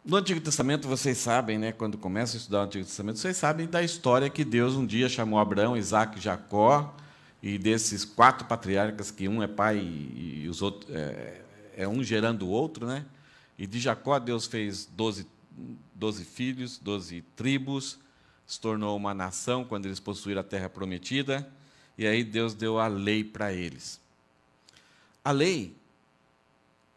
No Antigo Testamento, vocês sabem, né, quando começam a estudar o Antigo Testamento, vocês sabem da história que Deus um dia chamou Abraão, Isaque e Jacó, e desses 4 patriarcas, que um é pai e os outros é um gerando o outro, né? E de Jacó Deus fez 12 filhos, 12 tribos, se tornou uma nação quando eles possuíram a terra prometida, e aí Deus deu a lei para eles. A lei,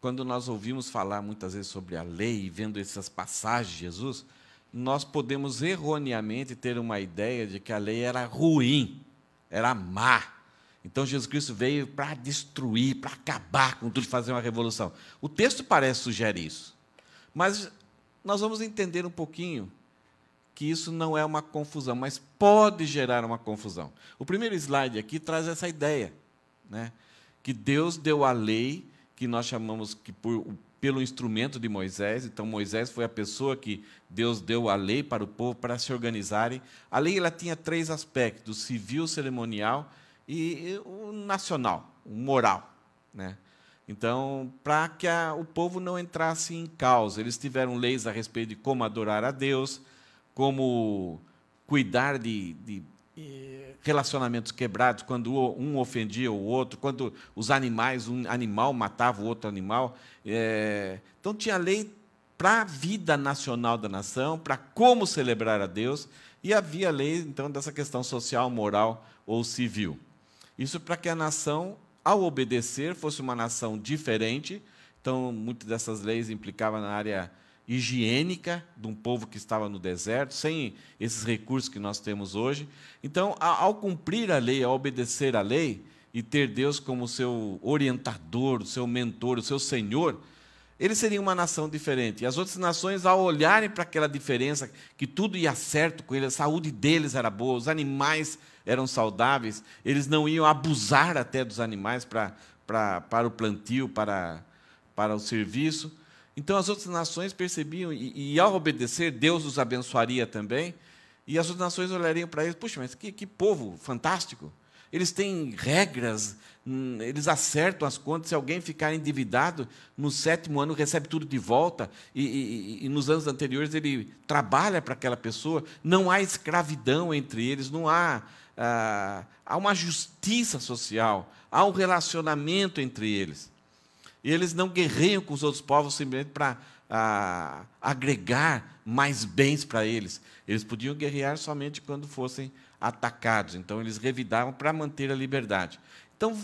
quando nós ouvimos falar muitas vezes sobre a lei, e vendo essas passagens de Jesus, nós podemos erroneamente ter uma ideia de que a lei era ruim, era má. Então Jesus Cristo veio para destruir, para acabar com tudo, fazer uma revolução. O texto parece sugerir isso. Mas nós vamos entender um pouquinho que isso não é uma confusão, mas pode gerar uma confusão. O primeiro slide aqui traz essa ideia, né? Que Deus deu a lei, que nós chamamos que pelo instrumento de Moisés. Então, Moisés foi a pessoa que Deus deu a lei para o povo para se organizarem. A lei ela tinha 3 aspectos: civil, cerimonial e o nacional, o moral, né? Então, para que o povo não entrasse em caos, eles tiveram leis a respeito de como adorar a Deus, como cuidar de relacionamentos quebrados, quando um ofendia o outro, quando os animais, um animal matava o outro animal. Então, tinha lei para a vida nacional da nação, para como celebrar a Deus, e havia lei, então, dessa questão social, moral ou civil. Isso para que a nação, ao obedecer, fosse uma nação diferente. Então, muitas dessas leis implicavam na área higiênica de um povo que estava no deserto, sem esses recursos que nós temos hoje. Então, ao cumprir a lei, ao obedecer a lei, e ter Deus como seu orientador, o seu mentor, o seu senhor, eles seriam uma nação diferente. E as outras nações, ao olharem para aquela diferença, que tudo ia certo com eles, a saúde deles era boa, os animais eram saudáveis, eles não iam abusar até dos animais para o plantio, para o serviço. Então, as outras nações percebiam, e ao obedecer, Deus os abençoaria também, e as outras nações olhariam para eles: puxa, mas que povo fantástico! Eles têm regras, eles acertam as contas. Se alguém ficar endividado, no 7º ano recebe tudo de volta, e nos anos anteriores ele trabalha para aquela pessoa. Não há escravidão entre eles, não há uma justiça social, há um relacionamento entre eles. E eles não guerreiam com os outros povos simplesmente para agregar mais bens para eles. Eles podiam guerrear somente quando fossem atacados. Então, eles revidavam para manter a liberdade. Então,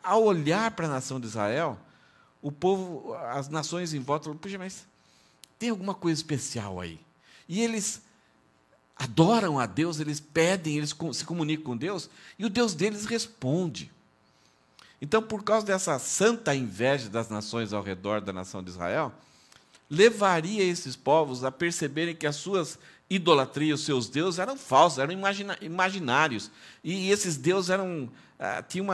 ao olhar para a nação de Israel, o povo, as nações em volta, falaram: puxa, mas tem alguma coisa especial aí. E eles adoram a Deus, eles pedem, eles se comunicam com Deus, e o Deus deles responde. Então, por causa dessa santa inveja das nações ao redor da nação de Israel, levaria esses povos a perceberem que as suas idolatrias, os seus deuses, eram falsos, eram imaginários. E esses deuses tinham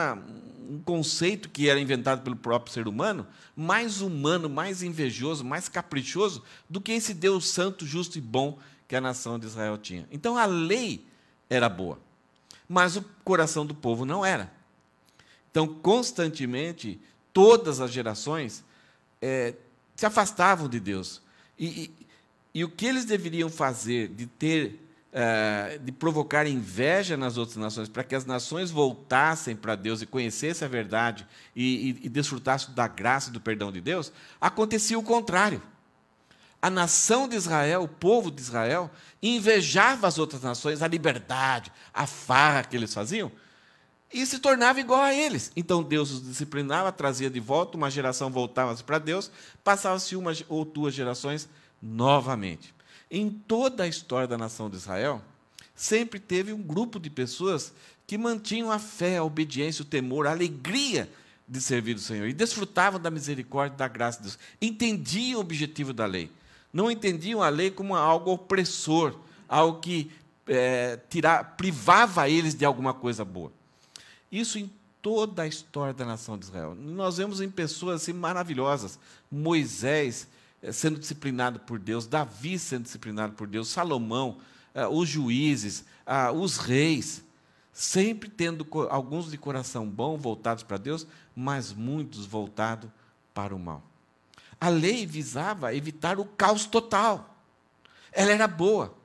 um conceito que era inventado pelo próprio ser humano, mais invejoso, mais caprichoso do que esse Deus santo, justo e bom que a nação de Israel tinha. Então, a lei era boa, mas o coração do povo não era. Então, constantemente, todas as gerações se afastavam de Deus. E o que eles deveriam fazer de provocar inveja nas outras nações, para que as nações voltassem para Deus e conhecessem a verdade e desfrutassem da graça e do perdão de Deus, acontecia o contrário. A nação de Israel, o povo de Israel, invejava as outras nações, a liberdade, a farra que eles faziam, e se tornava igual a eles. Então Deus os disciplinava, trazia de volta, uma geração voltava-se para Deus, passava-se 1 ou 2 gerações novamente. Em toda a história da nação de Israel, sempre teve um grupo de pessoas que mantinham a fé, a obediência, o temor, a alegria de servir o Senhor, e desfrutavam da misericórdia e da graça de Deus. Entendiam o objetivo da lei. Não entendiam a lei como algo opressor, algo que privava eles de alguma coisa boa. Isso em toda a história da nação de Israel. Nós vemos em pessoas assim maravilhosas: Moisés sendo disciplinado por Deus, Davi sendo disciplinado por Deus, Salomão, os juízes, os reis, sempre tendo alguns de coração bom, voltados para Deus, mas muitos voltados para o mal. A lei visava evitar o caos total. Ela era boa.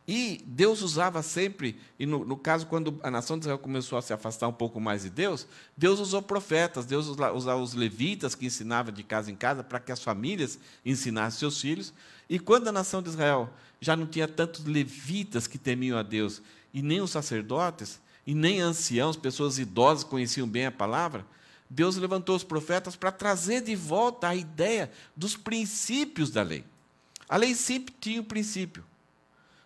E Deus usava sempre, e no caso, quando a nação de Israel começou a se afastar um pouco mais de Deus, Deus usou profetas, Deus usava os levitas que ensinavam de casa em casa para que as famílias ensinassem seus filhos. E quando a nação de Israel já não tinha tantos levitas que temiam a Deus, e nem os sacerdotes, e nem anciãos, pessoas idosas que conheciam bem a palavra, Deus levantou os profetas para trazer de volta a ideia dos princípios da lei. A lei sempre tinha um princípio.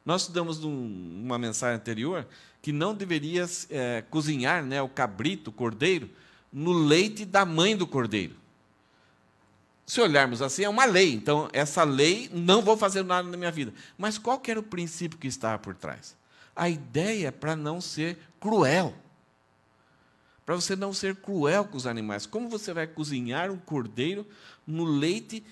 Nós estudamos numa mensagem anterior que não deveria cozinhar, né, o cabrito, o cordeiro, no leite da mãe do cordeiro. Se olharmos assim, é uma lei. Então, essa lei, não vou fazer nada na minha vida. Mas qual que era o princípio que estava por trás? A ideia é para não ser cruel. Para você não ser cruel com os animais. Como você vai cozinhar um cordeiro no leite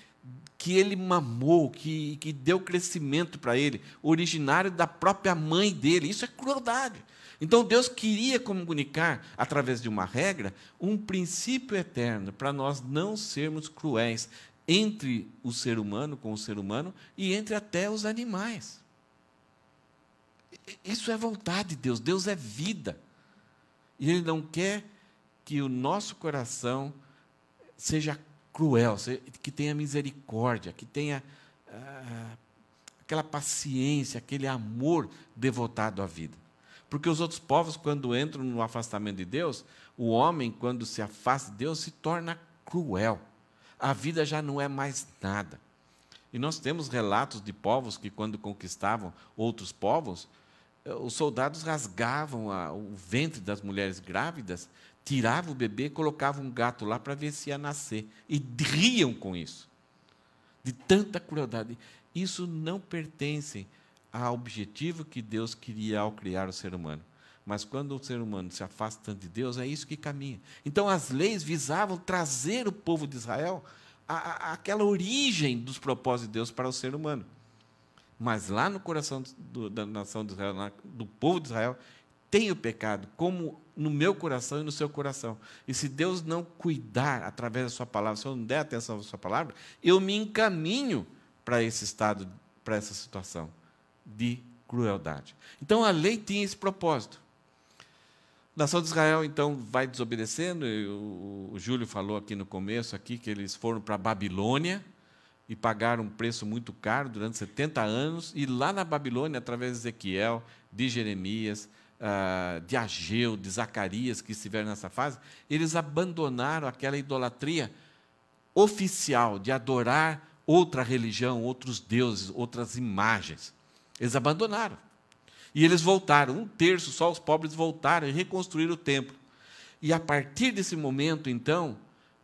que ele mamou, que deu crescimento para ele, originário da própria mãe dele? Isso é crueldade. Então, Deus queria comunicar, através de uma regra, um princípio eterno, para nós não sermos cruéis entre o ser humano com o ser humano e entre até os animais. Isso é vontade de Deus. Deus é vida. E Ele não quer que o nosso coração seja cruel, que tenha misericórdia, que tenha aquela paciência, aquele amor devotado à vida. Porque os outros povos, quando entram no afastamento de Deus, o homem, quando se afasta de Deus, se torna cruel. A vida já não é mais nada. E nós temos relatos de povos que, quando conquistavam outros povos, os soldados rasgavam o ventre das mulheres grávidas, tiravam o bebê e colocavam um gato lá para ver se ia nascer. E riam com isso. De tanta crueldade. Isso não pertence ao objetivo que Deus queria ao criar o ser humano. Mas quando o ser humano se afasta tanto de Deus, é isso que caminha. Então, as leis visavam trazer o povo de Israel àquela origem dos propósitos de Deus para o ser humano. Mas lá no coração da nação de Israel, do povo de Israel, tem o pecado, como no meu coração e no seu coração. E se Deus não cuidar através da sua palavra, se eu não der atenção à sua palavra, eu me encaminho para esse estado, para essa situação de crueldade. Então, a lei tinha esse propósito. A nação de Israel, então, vai desobedecendo. O Júlio falou aqui no começo aqui, que eles foram para a Babilônia e pagaram um preço muito caro durante 70 anos. E lá na Babilônia, através de Ezequiel, de Jeremias, de Ageu, de Zacarias, que estiveram nessa fase, eles abandonaram aquela idolatria oficial de adorar outra religião, outros deuses, outras imagens. Eles abandonaram. E eles voltaram, 1/3, só os pobres voltaram e reconstruíram o templo. E a partir desse momento, então,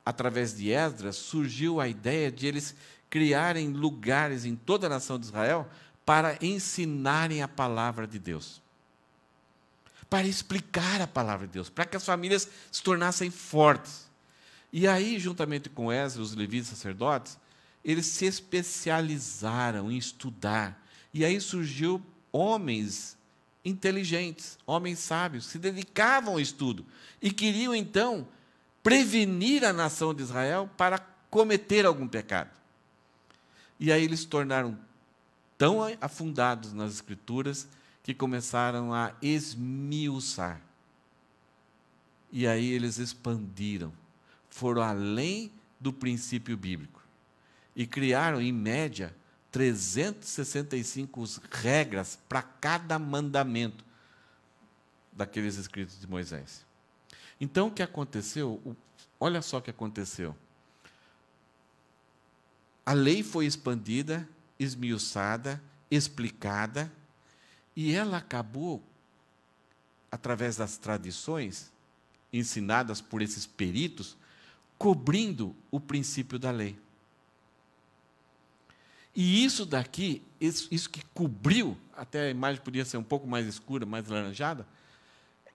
através de Esdras, surgiu a ideia de eles criarem lugares em toda a nação de Israel para ensinarem a palavra de Deus. Para explicar a palavra de Deus, para que as famílias se tornassem fortes. E aí, juntamente com Esdras, os levitas sacerdotes, eles se especializaram em estudar. E aí surgiu homens inteligentes, homens sábios, que se dedicavam ao estudo e queriam, então, prevenir a nação de Israel para cometer algum pecado. E aí eles se tornaram tão afundados nas Escrituras que começaram a esmiuçar. E aí eles expandiram, foram além do princípio bíblico e criaram, em média, 365 regras para cada mandamento daqueles escritos de Moisés. Então, o que aconteceu? Olha só o que aconteceu. A lei foi expandida, esmiuçada, explicada, e ela acabou, através das tradições ensinadas por esses peritos, cobrindo o princípio da lei. E isso daqui, isso que cobriu, até a imagem podia ser um pouco mais escura, mais laranjada,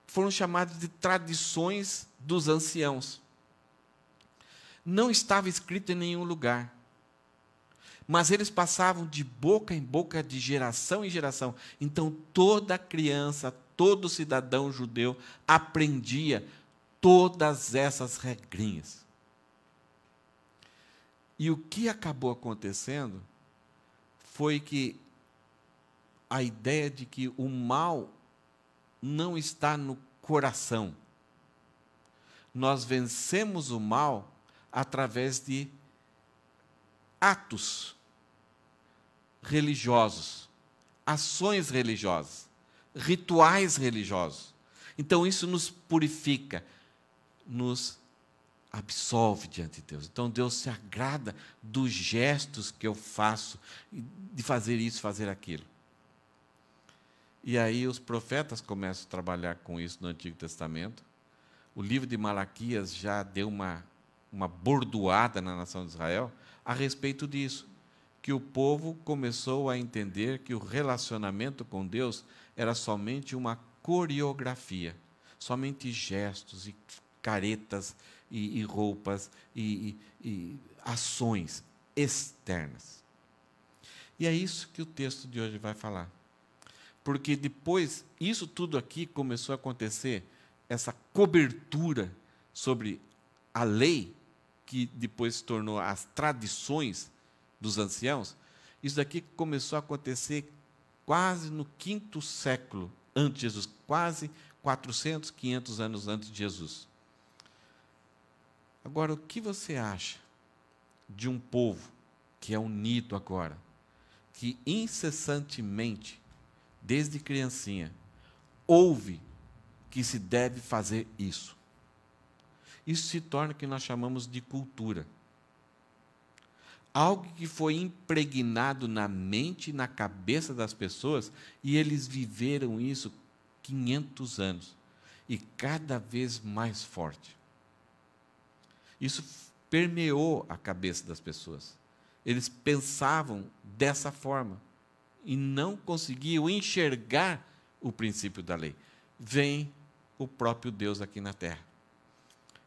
foram chamadas de tradições dos anciãos. Não estava escrito em nenhum lugar, mas eles passavam de boca em boca, de geração em geração. Então, toda criança, todo cidadão judeu aprendia todas essas regrinhas. E o que acabou acontecendo foi que a ideia de que o mal não está no coração. Nós vencemos o mal através de atos religiosos, ações religiosas, rituais religiosos. Então, isso nos purifica, nos absolve diante de Deus. Então, Deus se agrada dos gestos que eu faço, de fazer isso, fazer aquilo. E aí os profetas começam a trabalhar com isso no Antigo Testamento. O livro de Malaquias já deu uma bordoada na nação de Israel a respeito disso, que o povo começou a entender que o relacionamento com Deus era somente uma coreografia, somente gestos e caretas e roupas e ações externas. E é isso que o texto de hoje vai falar. Porque depois, isso tudo aqui começou a acontecer, essa cobertura sobre a lei, que depois se tornou as tradições dos anciãos, isso daqui começou a acontecer quase no 5º século antes de Jesus, quase 400, 500 anos antes de Jesus. Agora, o que você acha de um povo que é unido agora, que incessantemente, desde criancinha, ouve que se deve fazer isso? Isso se torna o que nós chamamos de cultura. Algo que foi impregnado na mente e na cabeça das pessoas, e eles viveram isso 500 anos, e cada vez mais forte. Isso permeou a cabeça das pessoas. Eles pensavam dessa forma, e não conseguiam enxergar o princípio da lei. Vem o próprio Deus aqui na terra.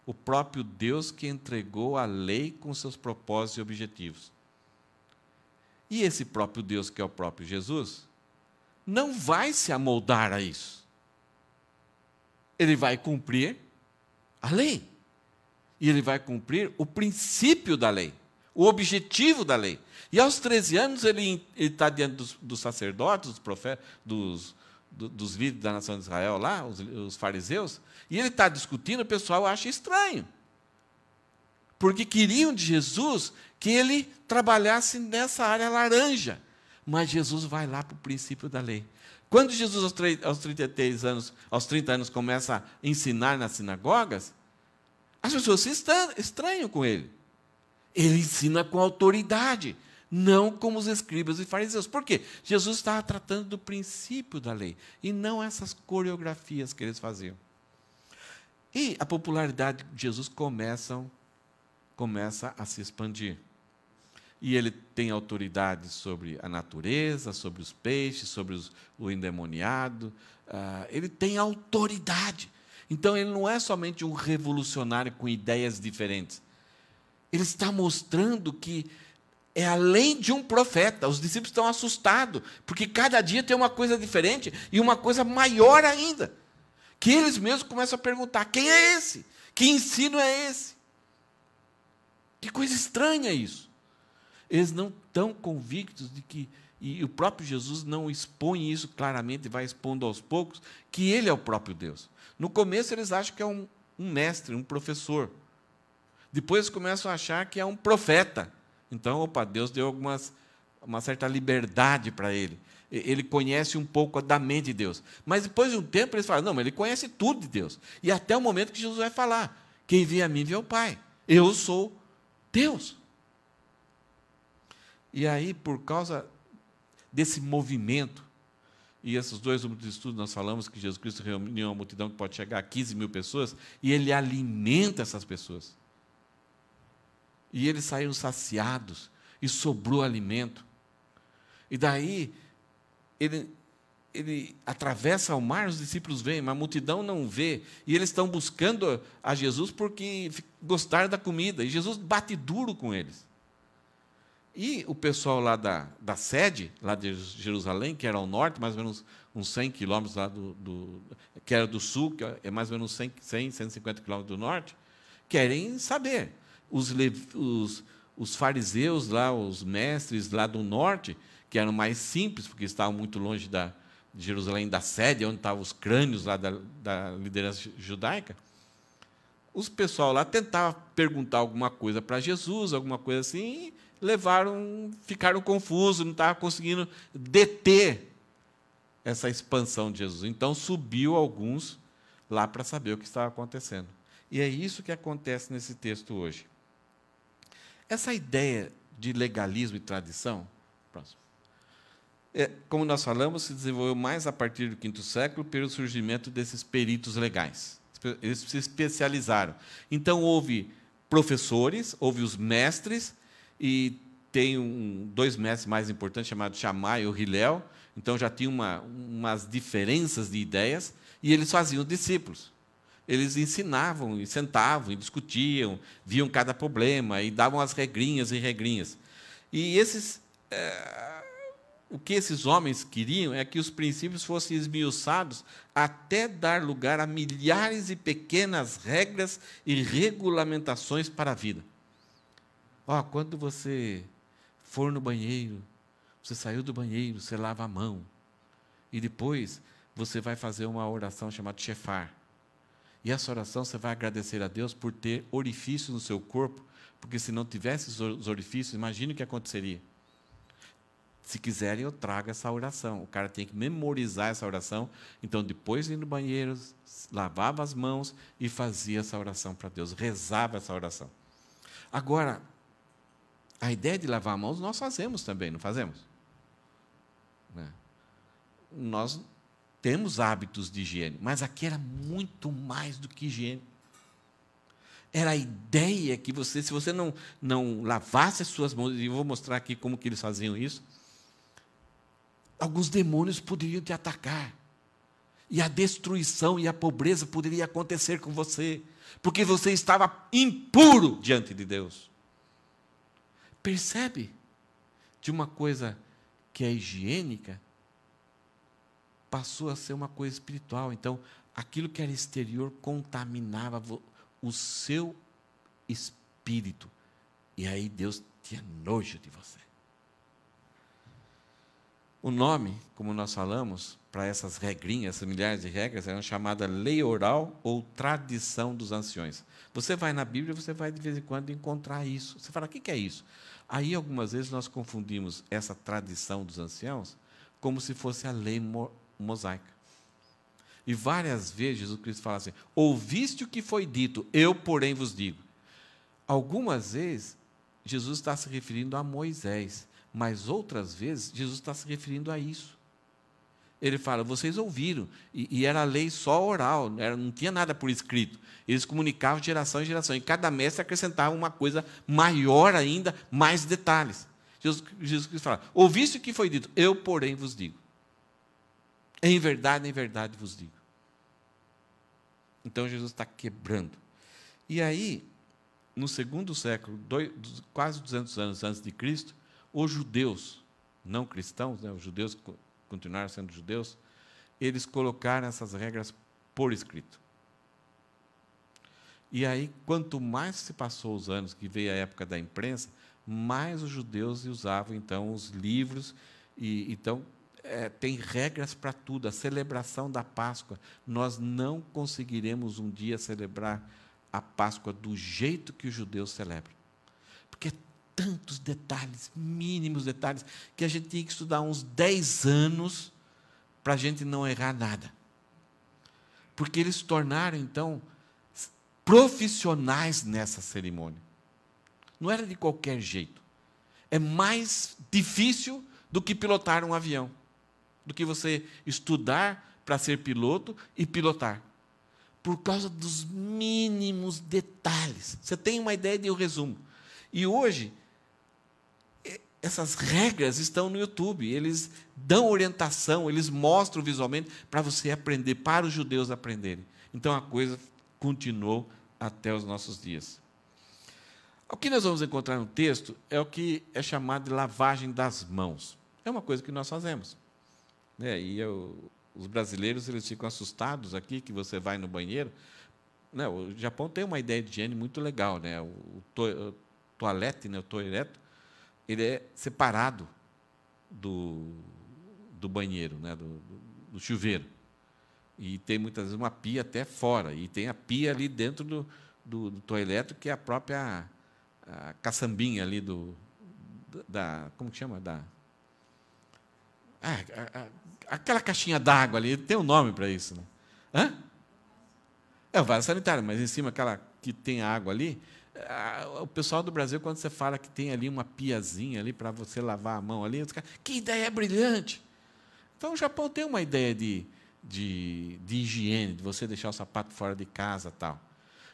O próprio Deus que entregou a lei com seus propósitos e objetivos. E esse próprio Deus, que é o próprio Jesus, não vai se amoldar a isso. Ele vai cumprir a lei. E ele vai cumprir o princípio da lei, o objetivo da lei. E aos 13 anos ele está diante dos sacerdotes, dos profetas, dos líderes da nação de Israel lá, os fariseus, e ele está discutindo, o pessoal acha estranho. Porque queriam de Jesus que ele trabalhasse nessa área laranja. Mas Jesus vai lá para o princípio da lei. Quando Jesus, aos 33 anos, aos 30 anos, começa a ensinar nas sinagogas, as pessoas se estranham com ele. Ele ensina com autoridade, não como os escribas e fariseus. Por quê? Jesus estava tratando do princípio da lei, e não essas coreografias que eles faziam. E a popularidade de Jesus começa a se expandir. E ele tem autoridade sobre a natureza, sobre os peixes, sobre o endemoniado. Ele tem autoridade. Então, ele não é somente um revolucionário com ideias diferentes. Ele está mostrando que é além de um profeta. Os discípulos estão assustados, porque cada dia tem uma coisa diferente e uma coisa maior ainda. Que eles mesmos começam a perguntar: quem é esse? Que ensino é esse? Que coisa estranha isso. Eles não estão convictos de que, e o próprio Jesus não expõe isso claramente, vai expondo aos poucos, que ele é o próprio Deus. No começo eles acham que é um mestre, um professor. Depois começam a achar que é um profeta. Então, Deus deu uma certa liberdade para ele. Ele conhece um pouco da mente de Deus. Mas depois de um tempo eles falam: não, mas ele conhece tudo de Deus. E até o momento que Jesus vai falar: quem vê a mim vê o Pai. Eu sou Deus. E aí, por causa desse movimento, e esses 2 números de estudo nós falamos que Jesus Cristo reuniu uma multidão que pode chegar a 15 mil pessoas, e ele alimenta essas pessoas. E eles saíram saciados, e sobrou alimento. E daí, ele atravessa o mar, os discípulos veem, mas a multidão não vê. E eles estão buscando a Jesus porque gostaram da comida. E Jesus bate duro com eles. E o pessoal lá da sede, lá de Jerusalém, que era ao norte, mais ou menos uns 100 quilômetros lá que era do sul, que é mais ou menos 150 quilômetros do norte, querem saber. os fariseus lá, os mestres lá do norte, que eram mais simples, porque estavam muito longe de Jerusalém, da sede, onde estavam os crânios lá da liderança judaica, os pessoal lá tentava perguntar alguma coisa para Jesus, alguma coisa assim, e ficaram confusos, não estavam conseguindo deter essa expansão de Jesus. Então subiu alguns lá para saber o que estava acontecendo. E é isso que acontece nesse texto hoje. Essa ideia de legalismo e tradição, próximo, como nós falamos, se desenvolveu mais a partir do V século pelo surgimento desses peritos legais. Eles se especializaram. Então, houve professores, houve os mestres, e tem dois mestres mais importantes, chamados Shammai e Hillel. Então, já tinha umas diferenças de ideias, e eles faziam discípulos. Eles ensinavam, e sentavam, e discutiam, viam cada problema, e davam as regrinhas e regrinhas. E o que esses homens queriam é que os princípios fossem esmiuçados até dar lugar a milhares de pequenas regras e regulamentações para a vida. Quando você for no banheiro, você saiu do banheiro, você lava a mão. E depois você vai fazer uma oração chamada Shefar. E essa oração você vai agradecer a Deus por ter orifícios no seu corpo, porque se não tivesse os orifícios, imagine o que aconteceria. Se quiserem, eu trago essa oração. O cara tem que memorizar essa oração. Então, depois de ir no banheiro, lavava as mãos e fazia essa oração para Deus, rezava essa oração. Agora, a ideia de lavar as mãos nós fazemos também, não fazemos? Nós temos hábitos de higiene, mas aqui era muito mais do que higiene. Era a ideia que se você não lavasse as suas mãos, e eu vou mostrar aqui como que eles faziam isso, alguns demônios poderiam te atacar. E a destruição e a pobreza poderia acontecer com você, porque você estava impuro diante de Deus. Percebe? De uma coisa que é higiênica, passou a ser uma coisa espiritual. Então, aquilo que era exterior contaminava o seu espírito. E aí Deus tinha nojo de você. O nome, como nós falamos, para essas regrinhas, essas milhares de regras, era chamada lei oral ou tradição dos anciões. Você vai na Bíblia, você vai de vez em quando encontrar isso. Você fala, o que é isso? Aí, algumas vezes, nós confundimos essa tradição dos anciãos como se fosse a lei mosaica. E várias vezes Jesus Cristo fala assim, ouviste o que foi dito, eu, porém, vos digo. Algumas vezes, Jesus está se referindo a Moisés, mas outras vezes, Jesus está se referindo a isso. Ele fala, vocês ouviram, e era lei só oral, não tinha nada por escrito. Eles comunicavam de geração em geração, e cada mestre acrescentava uma coisa maior ainda, mais detalhes. Jesus Cristo fala, ouviste o que foi dito, eu, porém, vos digo. Em verdade vos digo. Então, Jesus está quebrando. E aí, no segundo século, quase 200 anos antes de Cristo, os judeus, não cristãos, os judeus continuaram sendo judeus, eles colocaram essas regras por escrito. E aí, quanto mais se passou os anos, que veio a época da imprensa, mais os judeus usavam, então, os livros. Então, tem regras para tudo. A celebração da Páscoa, nós não conseguiremos um dia celebrar a Páscoa do jeito que os judeus celebram. Porque tantos detalhes, mínimos detalhes, que a gente tinha que estudar uns 10 anos para a gente não errar nada. Porque eles se tornaram, então, profissionais nessa cerimônia. Não era de qualquer jeito. É mais difícil do que pilotar um avião, do que você estudar para ser piloto e pilotar. Por causa dos mínimos detalhes. Você tem uma ideia de um resumo. E hoje, essas regras estão no YouTube, eles dão orientação, eles mostram visualmente para você aprender, para os judeus aprenderem. Então, a coisa continuou até os nossos dias. O que nós vamos encontrar no texto é o que é chamado de lavagem das mãos. É uma coisa que nós fazemos. Os brasileiros eles ficam assustados aqui, que você vai no banheiro. O Japão tem uma ideia de higiene muito legal. toalete, né, o toileto, ele é separado do banheiro, né, do chuveiro. E tem, muitas vezes, uma pia até fora. E tem a pia ali dentro do toileto, que é a própria caçambinha ali como que chama? Aquela caixinha d'água ali, tem um nome para isso. Né? Hã? É o vaso sanitário, mas em cima, aquela que tem água ali, o pessoal do Brasil, quando você fala que tem ali uma piazinha ali para você lavar a mão ali, os caras, que ideia brilhante! Então, o Japão tem uma ideia de higiene, de você deixar o sapato fora de casa, tal.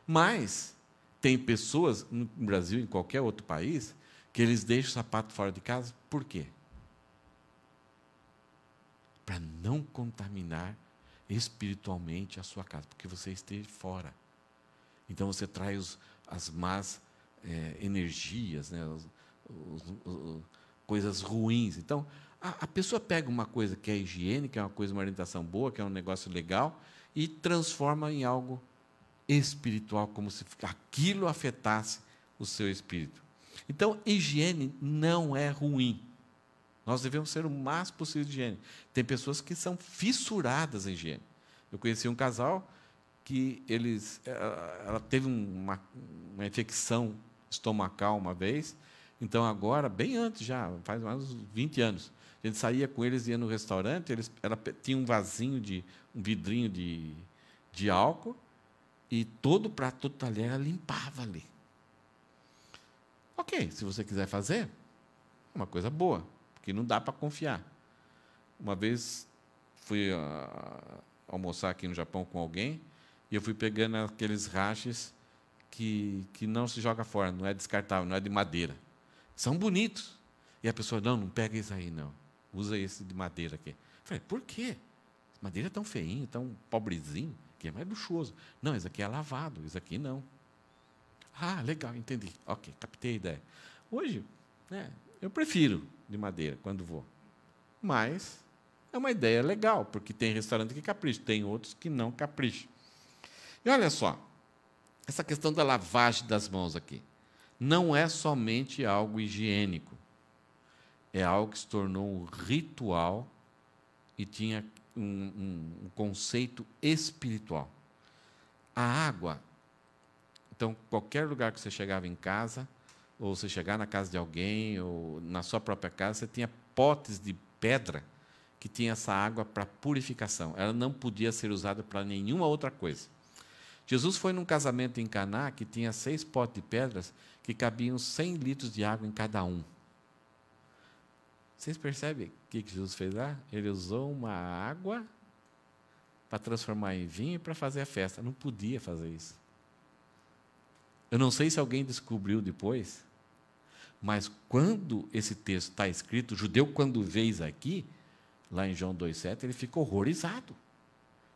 Mas tem pessoas no Brasil, em qualquer outro país, que eles deixam o sapato fora de casa. Por quê? Para não contaminar espiritualmente a sua casa, porque você esteja fora. Então você traz as más energias, né, coisas ruins. Então, a pessoa pega uma coisa que é higiênica, é uma coisa, uma orientação boa, que é um negócio legal, e transforma em algo espiritual, como se aquilo afetasse o seu espírito. Então, higiene não é ruim. Nós devemos ser o mais possível de higiene. Tem pessoas que são fissuradas em higiene. Eu conheci um casal que ela teve uma infecção estomacal uma vez, então agora, bem antes já, faz mais uns 20 anos, a gente saía com eles, ia no restaurante, ela tinha um vasinho, um vidrinho de álcool, e todo o prato, todo o talher, ela limpava ali. Ok, se você quiser fazer, é uma coisa boa, porque não dá para confiar. Uma vez fui almoçar aqui no Japão com alguém, e eu fui pegando aqueles rachis que não se joga fora, não é descartável, não é de madeira. São bonitos. E a pessoa, não pega isso aí, não. Usa esse de madeira aqui. Eu falei, por quê? Madeira é tão feinho, tão pobrezinho, que é mais luxuoso. Não, isso aqui é lavado, isso aqui não. Ah, legal, entendi. Ok, captei a ideia. Hoje, eu prefiro de madeira quando vou. Mas é uma ideia legal, porque tem restaurante que capricha, tem outros que não capricham. E olha só, essa questão da lavagem das mãos aqui não é somente algo higiênico, é algo que se tornou um ritual e tinha um conceito espiritual. A água, então, qualquer lugar que você chegava em casa, ou você chegar na casa de alguém, ou na sua própria casa, você tinha potes de pedra que tinha essa água para purificação. Ela não podia ser usada para nenhuma outra coisa. Jesus foi num casamento em Caná que tinha 6 potes de pedras que cabiam 100 litros de água em cada um. Vocês percebem o que Jesus fez lá? Ele usou uma água para transformar em vinho e para fazer a festa. Não podia fazer isso. Eu não sei se alguém descobriu depois, mas quando esse texto está escrito, o judeu, quando vê isso aqui, lá em João 2,7, ele fica horrorizado.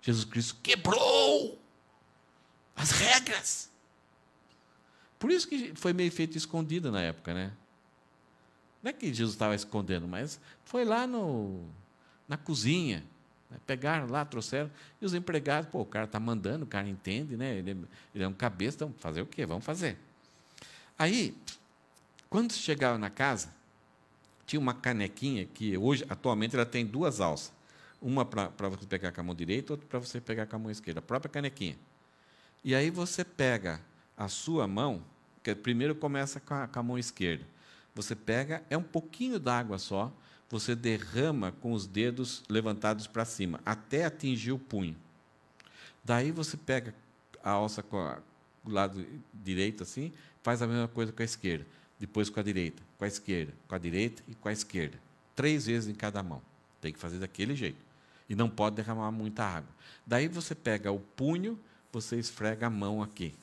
Jesus Cristo quebrou as regras. Por isso que foi meio feito escondido na época, né? Não é que Jesus estava escondendo, mas foi lá na cozinha, né? Pegaram lá, trouxeram, e os empregados, o cara está mandando, o cara entende, né? Ele é um cabeça, então fazer o quê? Vamos fazer. Aí, quando chegava na casa, tinha uma canequinha que hoje, atualmente, ela tem 2 alças. Uma para você pegar com a mão direita, outra para você pegar com a mão esquerda, a própria canequinha. E aí você pega a sua mão, que primeiro começa com a mão esquerda. Você pega, é um pouquinho d'água só, você derrama com os dedos levantados para cima, até atingir o punho. Daí você pega a alça do lado direito, assim, faz a mesma coisa com a esquerda. Depois com a direita, com a esquerda, com a direita e com a esquerda. 3 vezes em cada mão. Tem que fazer daquele jeito. E não pode derramar muita água. Daí você pega o punho, você esfrega a mão aqui.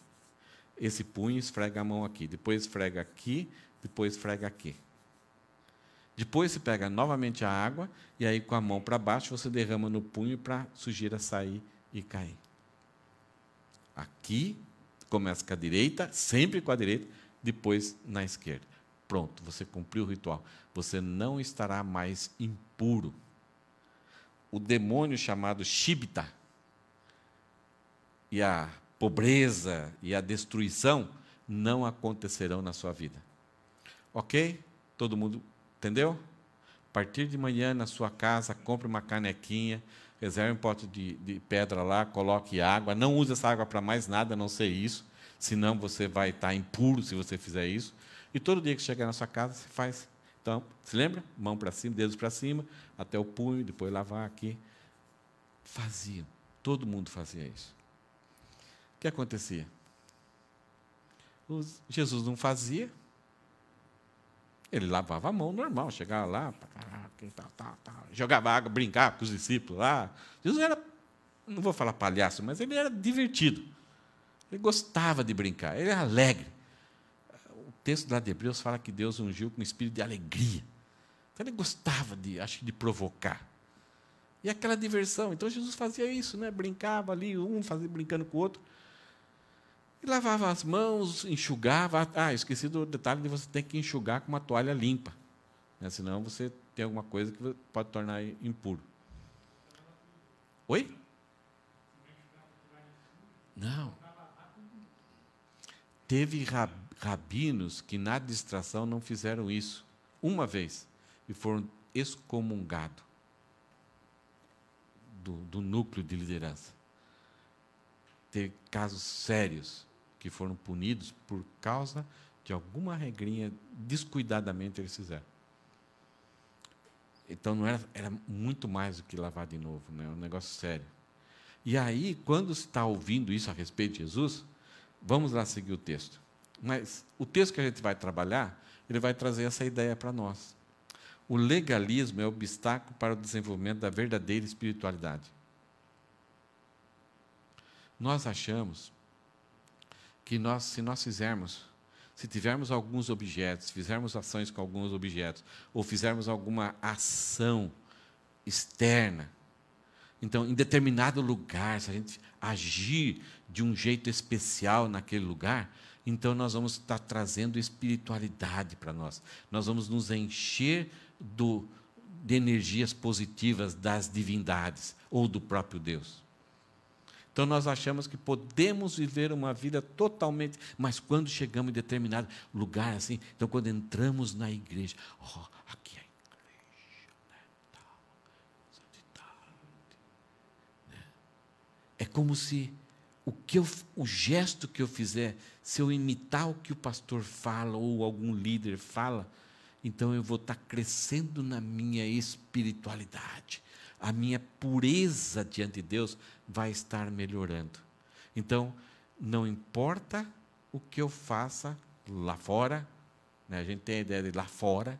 Esse punho esfrega a mão aqui. Depois esfrega aqui, depois esfrega aqui. Depois você pega novamente a água, e aí com a mão para baixo você derrama no punho para a sujeira sair e cair. Aqui, começa com a direita, sempre com a direita, depois na esquerda. Pronto, você cumpriu o ritual. Você não estará mais impuro. O demônio chamado Shibita e a pobreza e a destruição não acontecerão na sua vida. Ok? Todo mundo entendeu? A partir de manhã, na sua casa, compre uma canequinha, reserve um pote de pedra lá, coloque água. Não use essa água para mais nada, a não ser isso. Senão você vai estar impuro se você fizer isso. E todo dia que chegar na sua casa, você faz. Então, se lembra? Mão para cima, dedos para cima, até o punho, depois lavar aqui. Faziam. Todo mundo fazia isso. O que acontecia? Jesus não fazia. Ele lavava a mão normal, chegava lá, jogava água, brincava com os discípulos lá. Jesus era, não vou falar palhaço, mas ele era divertido. Ele gostava de brincar, ele era alegre. O texto lá de Hebreus fala que Deus ungiu com um espírito de alegria. Então, ele gostava de provocar. E aquela diversão. Então, Jesus fazia isso, né? Brincava ali, fazia brincando com o outro. E lavava as mãos, enxugava. Esqueci do detalhe de você ter que enxugar com uma toalha limpa. Né? Senão você tem alguma coisa que pode tornar impuro. Oi? Não. Teve rabinos que na distração não fizeram isso. Uma vez. E foram excomungados do núcleo de liderança. Teve casos sérios que foram punidos por causa de alguma regrinha, descuidadamente eles fizeram. Então, não era muito mais do que lavar de novo, né? É um negócio sério. E aí, quando se está ouvindo isso a respeito de Jesus, vamos lá seguir o texto. Mas o texto que a gente vai trabalhar, ele vai trazer essa ideia para nós. O legalismo é obstáculo para o desenvolvimento da verdadeira espiritualidade. Nós achamos que se tivermos alguns objetos, fizermos ações com alguns objetos, ou fizermos alguma ação externa, então, em determinado lugar, se a gente agir de um jeito especial naquele lugar, então nós vamos estar trazendo espiritualidade para nós. Nós vamos nos encher de energias positivas das divindades, ou do próprio Deus. Então, nós achamos que podemos viver uma vida totalmente... Mas, quando chegamos em determinado lugar, assim... Então, quando entramos na igreja... aqui é a igreja, né, tal, santidade, né? É como se o gesto que eu fizer, se eu imitar o que o pastor fala, ou algum líder fala, então eu vou estar crescendo na minha espiritualidade. A minha pureza diante de Deus vai estar melhorando. Então, não importa o que eu faça lá fora, né? A gente tem a ideia de lá fora,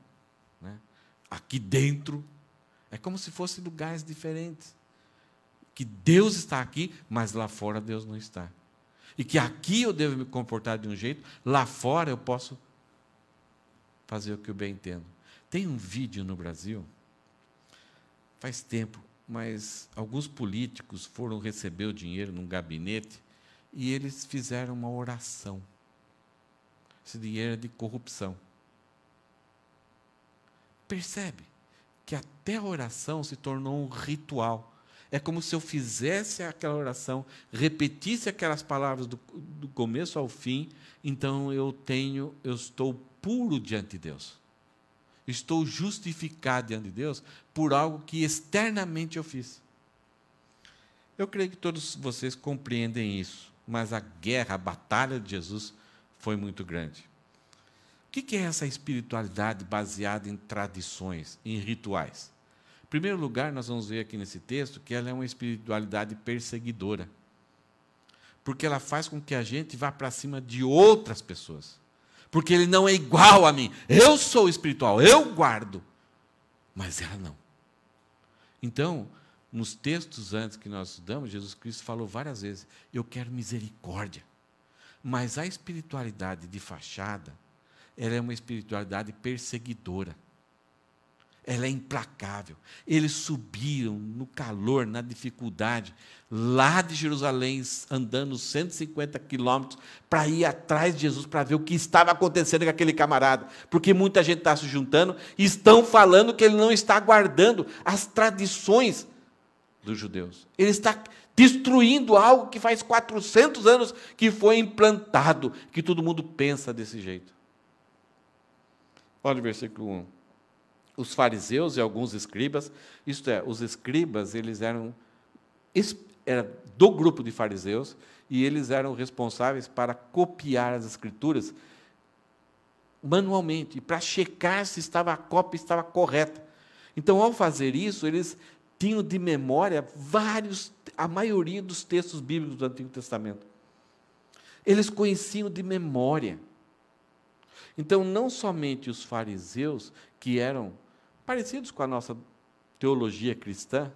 né? Aqui dentro, é como se fossem lugares diferentes. Que Deus está aqui, mas lá fora Deus não está. E que aqui eu devo me comportar de um jeito, lá fora eu posso fazer o que eu bem entendo. Tem um vídeo no Brasil... Faz tempo, mas alguns políticos foram receber o dinheiro num gabinete e eles fizeram uma oração. Esse dinheiro é de corrupção. Percebe que até a oração se tornou um ritual. É como se eu fizesse aquela oração, repetisse aquelas palavras do começo ao fim, então eu estou puro diante de Deus. Estou justificado diante de Deus por algo que externamente eu fiz. Eu creio que todos vocês compreendem isso, mas a guerra, a batalha de Jesus foi muito grande. O que é essa espiritualidade baseada em tradições, em rituais? Em primeiro lugar, nós vamos ver aqui nesse texto que ela é uma espiritualidade perseguidora, porque ela faz com que a gente vá para cima de outras pessoas. Porque ele não é igual a mim. Eu sou espiritual, eu guardo. Mas ela não. Então, nos textos antes que nós estudamos, Jesus Cristo falou várias vezes, eu quero misericórdia. Mas a espiritualidade de fachada, ela é uma espiritualidade perseguidora. Ela é implacável. Eles subiram no calor, na dificuldade, lá de Jerusalém, andando 150 quilômetros, para ir atrás de Jesus, para ver o que estava acontecendo com aquele camarada. Porque muita gente está se juntando e estão falando que ele não está guardando as tradições dos judeus. Ele está destruindo algo que faz 400 anos que foi implantado, que todo mundo pensa desse jeito. Olha o versículo 1. Os fariseus e alguns escribas, isto é, os escribas, eles era do grupo de fariseus, e eles eram responsáveis para copiar as escrituras manualmente, e para checar se a cópia estava correta. Então, ao fazer isso, eles tinham de memória a maioria dos textos bíblicos do Antigo Testamento. Eles conheciam de memória. Então, não somente os fariseus, que eram parecidos com a nossa teologia cristã,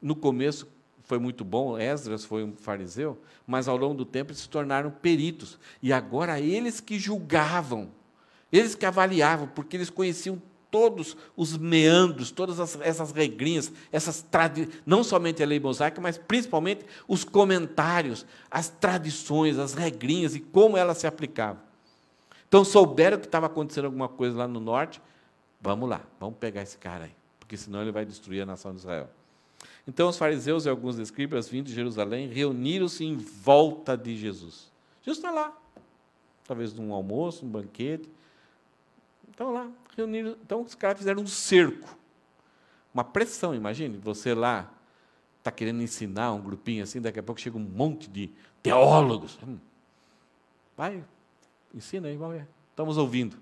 no começo foi muito bom, Esdras foi um fariseu, mas ao longo do tempo eles se tornaram peritos. E agora eles que julgavam, eles que avaliavam, porque eles conheciam todos os meandros, todas essas regrinhas, não somente a lei mosaica, mas principalmente os comentários, as tradições, as regrinhas e como elas se aplicavam. Então, souberam que estava acontecendo alguma coisa lá no norte, vamos lá, vamos pegar esse cara aí, porque senão ele vai destruir a nação de Israel. Então, os fariseus e alguns escribas, vindo de Jerusalém, reuniram-se em volta de Jesus. Jesus está lá, talvez num almoço, um banquete. Estão lá, reuniram. Então, os caras fizeram um cerco, uma pressão, imagine, você lá está querendo ensinar um grupinho assim, daqui a pouco chega um monte de teólogos. Vai, ensina aí, vamos ver. Estamos ouvindo.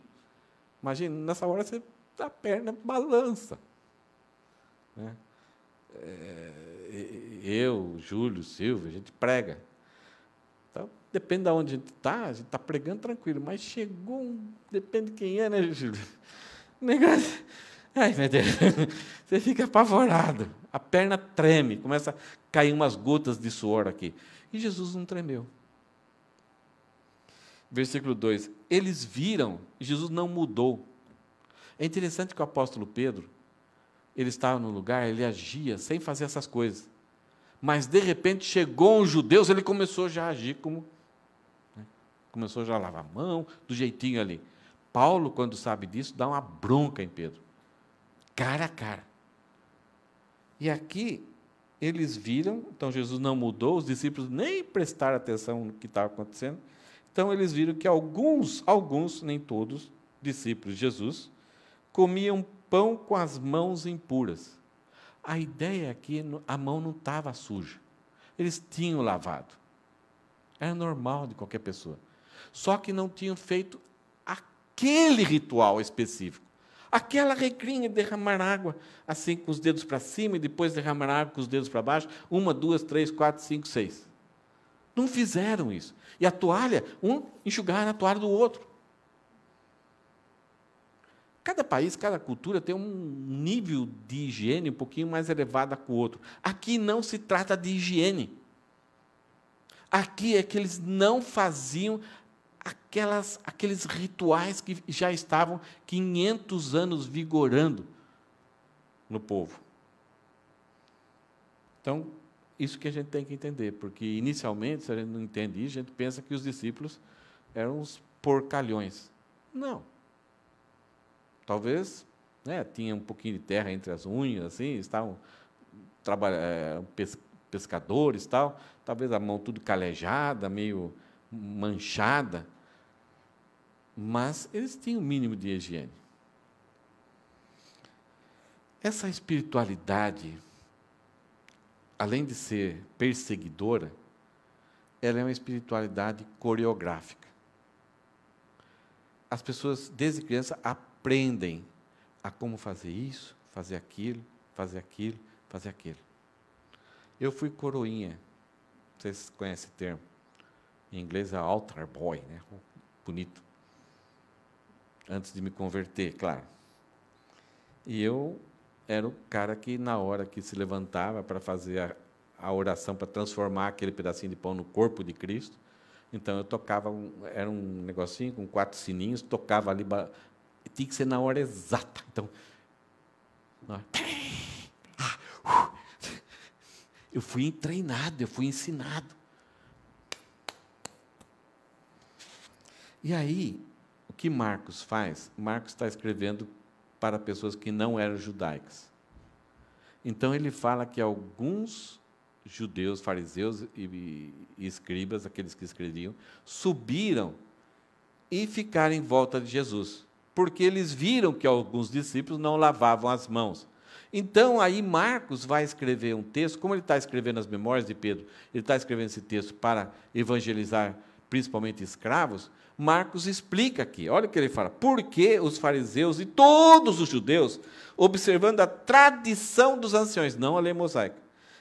Imagine, nessa hora a perna balança. Né? Eu, Júlio, Silvio, a gente prega. Então, depende de onde a gente está pregando tranquilo, mas chegou depende de quem é, né, Júlio? Negócio. Ai, meu Deus, você fica apavorado, a perna treme, começa a cair umas gotas de suor aqui. E Jesus não tremeu. Versículo 2, eles viram, e Jesus não mudou. É interessante que o apóstolo Pedro, ele estava no lugar, ele agia sem fazer essas coisas. Mas, de repente, chegou um judeu, ele começou já a agir como... Começou já a lavar a mão, do jeitinho ali. Paulo, quando sabe disso, dá uma bronca em Pedro. Cara a cara. E aqui, eles viram, então Jesus não mudou, os discípulos nem prestaram atenção no que estava acontecendo. Então, eles viram que alguns, nem todos, discípulos de Jesus, comiam pão com as mãos impuras. A ideia é que a mão não estava suja. Eles tinham lavado. Era normal de qualquer pessoa. Só que não tinham feito aquele ritual específico. Aquela regrinha de derramar água, assim com os dedos para cima, e depois derramar água com os dedos para baixo, 1, 2, 3, 4, 5, 6. Não fizeram isso. E a toalha, um enxugava na toalha do outro. Cada país, cada cultura tem um nível de higiene um pouquinho mais elevado que o outro. Aqui não se trata de higiene. Aqui é que eles não faziam aqueles rituais que já estavam 500 anos vigorando no povo. Então, isso que a gente tem que entender, porque, inicialmente, se a gente não entende isso, a gente pensa que os discípulos eram uns porcalhões. Não. Talvez tinha um pouquinho de terra entre as unhas, assim, estavam pescadores, tal, talvez a mão tudo calejada, meio manchada, mas eles tinham o mínimo de higiene. Essa espiritualidade, além de ser perseguidora, ela é uma espiritualidade coreográfica. As pessoas, desde criança, aprendem a como fazer isso, fazer aquilo, fazer aquilo, fazer aquilo. Eu fui coroinha, vocês conhecem o termo, em inglês é altar boy, né? Bonito. Antes de me converter, claro. E eu era o cara que, na hora que se levantava para fazer a oração, para transformar aquele pedacinho de pão no corpo de Cristo, então eu tocava, era um negocinho com 4 sininhos, tocava ali, tinha que ser na hora exata. Então, eu fui treinado, eu fui ensinado. E aí, o que Marcos faz? Marcos está escrevendo para pessoas que não eram judaicas. Então, ele fala que alguns judeus, fariseus e escribas, aqueles que escreviam, subiram e ficaram em volta de Jesus. porque eles viram que alguns discípulos não lavavam as mãos. Então, aí Marcos vai escrever um texto, como ele está escrevendo as memórias de Pedro, ele está escrevendo esse texto para evangelizar principalmente escravos, Marcos explica aqui, olha o que ele fala, porque os fariseus e todos os judeus, observando a tradição dos anciões, não a lei mosaica,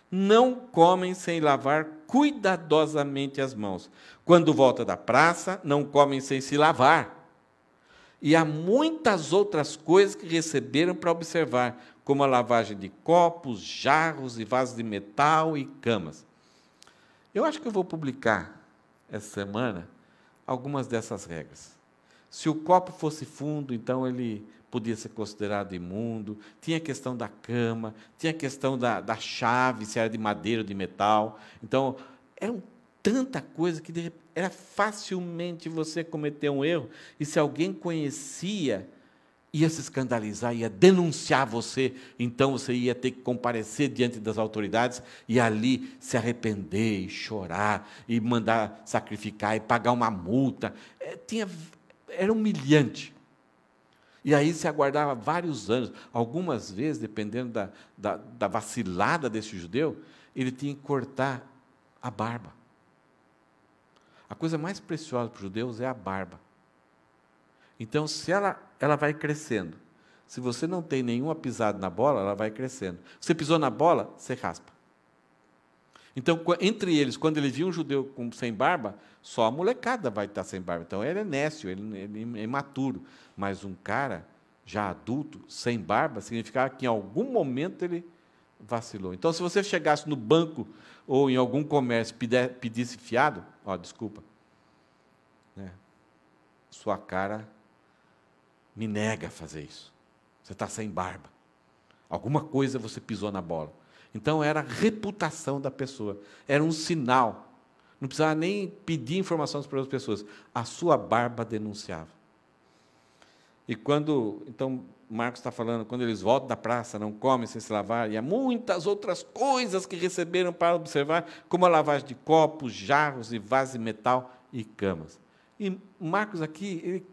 não comem sem lavar cuidadosamente as mãos. Quando volta da praça, não comem sem se lavar. E há muitas outras coisas que receberam para observar, como a lavagem de copos, jarros e vasos de metal e camas. Eu acho que eu vou publicar essa semana algumas dessas regras. Se o copo fosse fundo, então ele podia ser considerado imundo. Tinha a questão da cama, tinha a questão da chave, se era de madeira ou de metal. Então, eram tanta coisa que era facilmente você cometer um erro. E se alguém conhecia, ia se escandalizar, ia denunciar você, então você ia ter que comparecer diante das autoridades e ali se arrepender, e chorar, e mandar sacrificar, e pagar uma multa. Era humilhante. E aí se aguardava vários anos. Algumas vezes, dependendo da vacilada desse judeu, ele tinha que cortar a barba. A coisa mais preciosa para os judeus é a barba. Então, se ela vai crescendo. Se você não tem nenhuma pisada na bola, ela vai crescendo. Você pisou na bola, você raspa. Então, entre eles, quando ele via um judeu sem barba, só a molecada vai estar sem barba. Então, ele é nécio, ele é imaturo. Mas um cara, já adulto, sem barba, significava que em algum momento ele vacilou. Então, se você chegasse no banco ou em algum comércio pedisse fiado, desculpa, né, sua cara me nega a fazer isso. Você está sem barba. Alguma coisa você pisou na bola. Então, era a reputação da pessoa. Era um sinal. Não precisava nem pedir informações para as pessoas. A sua barba denunciava. E então, Marcos está falando, quando eles voltam da praça, não comem sem se lavar, e há muitas outras coisas que receberam para observar, como a lavagem de copos, jarros e vasos de metal e camas. E Marcos aqui, ele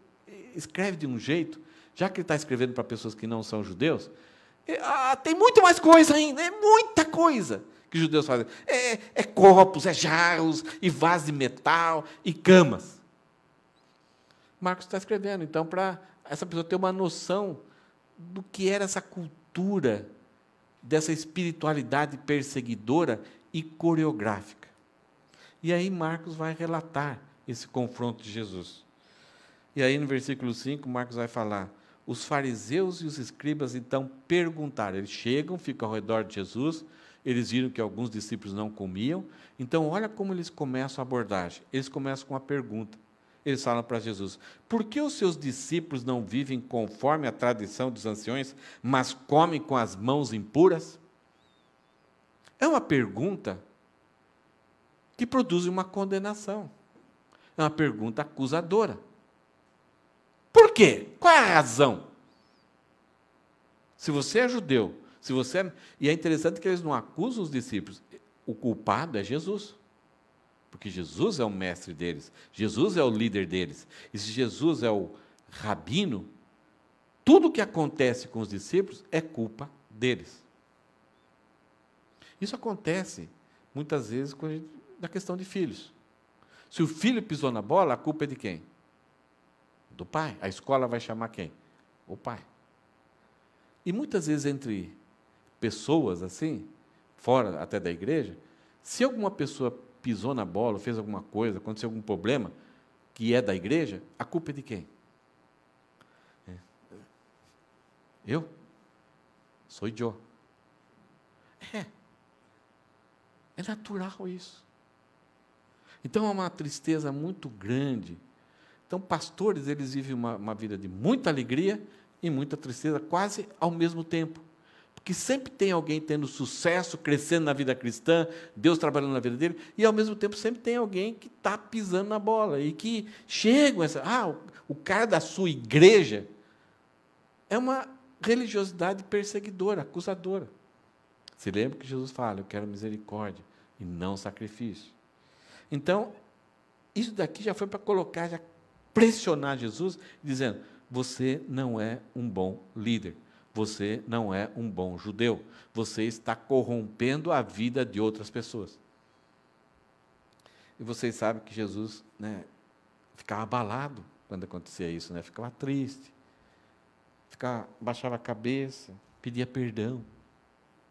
escreve de um jeito, já que ele está escrevendo para pessoas que não são judeus, tem muito mais coisa ainda, é muita coisa que os judeus fazem. É copos, é jarros, e vasos de metal, e camas. Marcos está escrevendo, então, para essa pessoa ter uma noção do que era essa cultura, dessa espiritualidade perseguidora e coreográfica. E aí Marcos vai relatar esse confronto de Jesus. E aí, no versículo 5, Marcos vai falar, os fariseus e os escribas, então, perguntaram. Eles chegam, ficam ao redor de Jesus, eles viram que alguns discípulos não comiam. Então, olha como eles começam a abordagem. Eles começam com uma pergunta. Eles falam para Jesus, por que os seus discípulos não vivem conforme a tradição dos anciões, mas comem com as mãos impuras? É uma pergunta que produz uma condenação. É uma pergunta acusadora. Por quê? Qual é a razão? Se você é judeu, e é interessante que eles não acusam os discípulos, o culpado é Jesus. Porque Jesus é o mestre deles, Jesus é o líder deles. E se Jesus é o rabino, tudo o que acontece com os discípulos é culpa deles. Isso acontece, muitas vezes, na questão de filhos. Se o filho pisou na bola, a culpa é de quem? Do pai. A escola vai chamar quem? O pai. E muitas vezes entre pessoas assim, fora até da igreja, se alguma pessoa pisou na bola, fez alguma coisa, aconteceu algum problema, que é da igreja, a culpa é de quem? Eu? Sou Joe. É natural isso. Então, é uma tristeza muito grande. Então, pastores, eles vivem uma vida de muita alegria e muita tristeza, quase ao mesmo tempo. Porque sempre tem alguém tendo sucesso, crescendo na vida cristã, Deus trabalhando na vida dele, e, ao mesmo tempo, sempre tem alguém que está pisando na bola, e que chegam o cara da sua igreja é uma religiosidade perseguidora, acusadora. Se lembra que Jesus fala, eu quero misericórdia e não sacrifício. Então, isso daqui já foi para colocar, já pressionar Jesus, dizendo, você não é um bom líder. Você não é um bom judeu. Você está corrompendo a vida de outras pessoas. E vocês sabem que Jesus, né, ficava abalado quando acontecia isso, né? Ficava triste, baixava a cabeça, pedia perdão.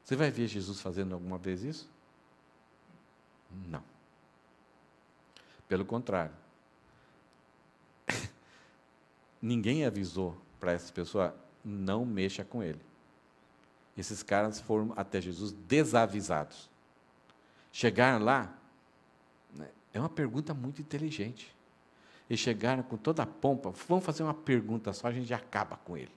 Você vai ver Jesus fazendo alguma vez isso? Não. Pelo contrário. Ninguém avisou para essa pessoa, não mexa com ele. Esses caras foram até Jesus desavisados. Chegaram lá, né, é uma pergunta muito inteligente. Eles chegaram com toda a pompa, vamos fazer uma pergunta só, a gente já acaba com ele.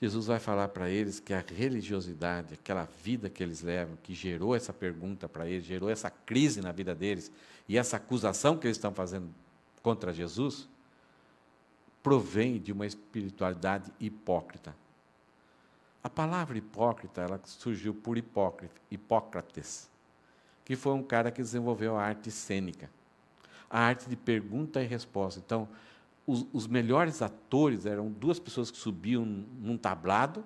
Jesus vai falar para eles que a religiosidade, aquela vida que eles levam, que gerou essa pergunta para eles, gerou essa crise na vida deles, e essa acusação que eles estão fazendo contra Jesus, provém de uma espiritualidade hipócrita. A palavra hipócrita, ela surgiu por Hipócrates, que foi um cara que desenvolveu a arte cênica, a arte de pergunta e resposta. Então, os melhores atores eram duas pessoas que subiam num tablado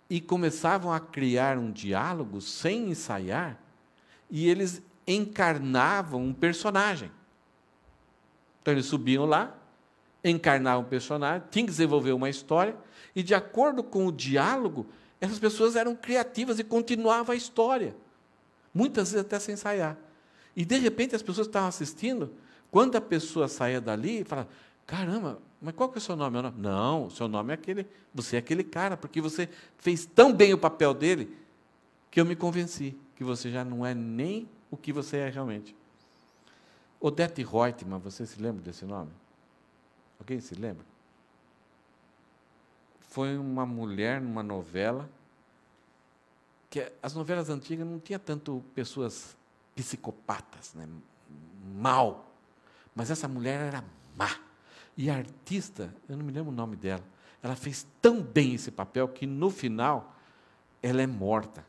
e começavam a criar um diálogo sem ensaiar, e eles encarnavam um personagem. Então, eles subiam lá, encarnavam um personagem, tinham que desenvolver uma história, e, de acordo com o diálogo, essas pessoas eram criativas e continuavam a história, muitas vezes até sem ensaiar. E, de repente, as pessoas estavam assistindo, quando a pessoa saía dali, falava, caramba, mas qual que é o seu nome? Não, o seu nome é aquele, você é aquele cara, porque você fez tão bem o papel dele, que eu me convenci que você já não é nem o que você é realmente. Odete Roitman, você se lembra desse nome? Alguém se lembra? Foi uma mulher numa novela, que as novelas antigas não tinham tanto pessoas psicopatas, né? Mal, mas essa mulher era má. E a artista, eu não me lembro o nome dela, ela fez tão bem esse papel que, no final, ela é morta.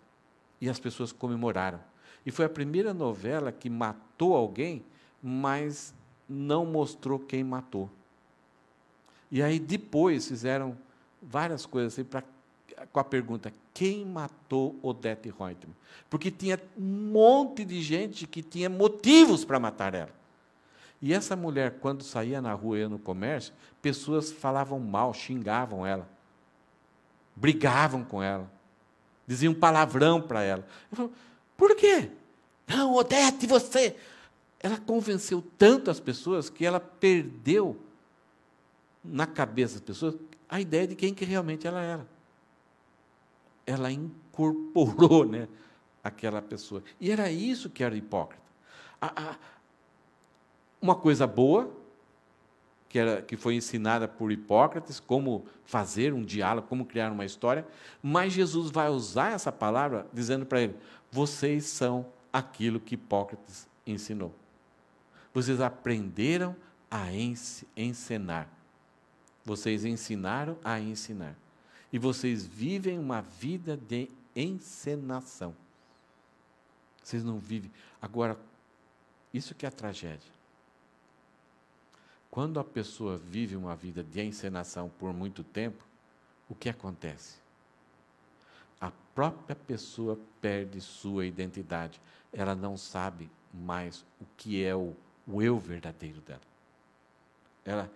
E as pessoas comemoraram. E foi a primeira novela que matou alguém, mas não mostrou quem matou. E aí, depois, fizeram várias coisas assim com a pergunta, quem matou Odete Roitman? Porque tinha um monte de gente que tinha motivos para matar ela. E essa mulher, quando saía na rua e no comércio, pessoas falavam mal, xingavam ela, brigavam com ela, diziam palavrão para ela. Eu falo, por quê? Não, Odete, você... Ela convenceu tanto as pessoas que ela perdeu na cabeça das pessoas a ideia de quem que realmente ela era. Ela incorporou, né, aquela pessoa. E era isso que era hipócrita. Uma coisa boa, que foi ensinada por Hipócrates, como fazer um diálogo, como criar uma história, mas Jesus vai usar essa palavra dizendo para ele, vocês são aquilo que Hipócrates ensinou. Vocês aprenderam a ensinar. Vocês ensinaram a ensinar. E vocês vivem uma vida de encenação. Vocês não vivem... Agora, isso que é a tragédia. Quando a pessoa vive uma vida de encenação por muito tempo, o que acontece? A própria pessoa perde sua identidade. Ela não sabe mais o que é o eu verdadeiro dela. Ela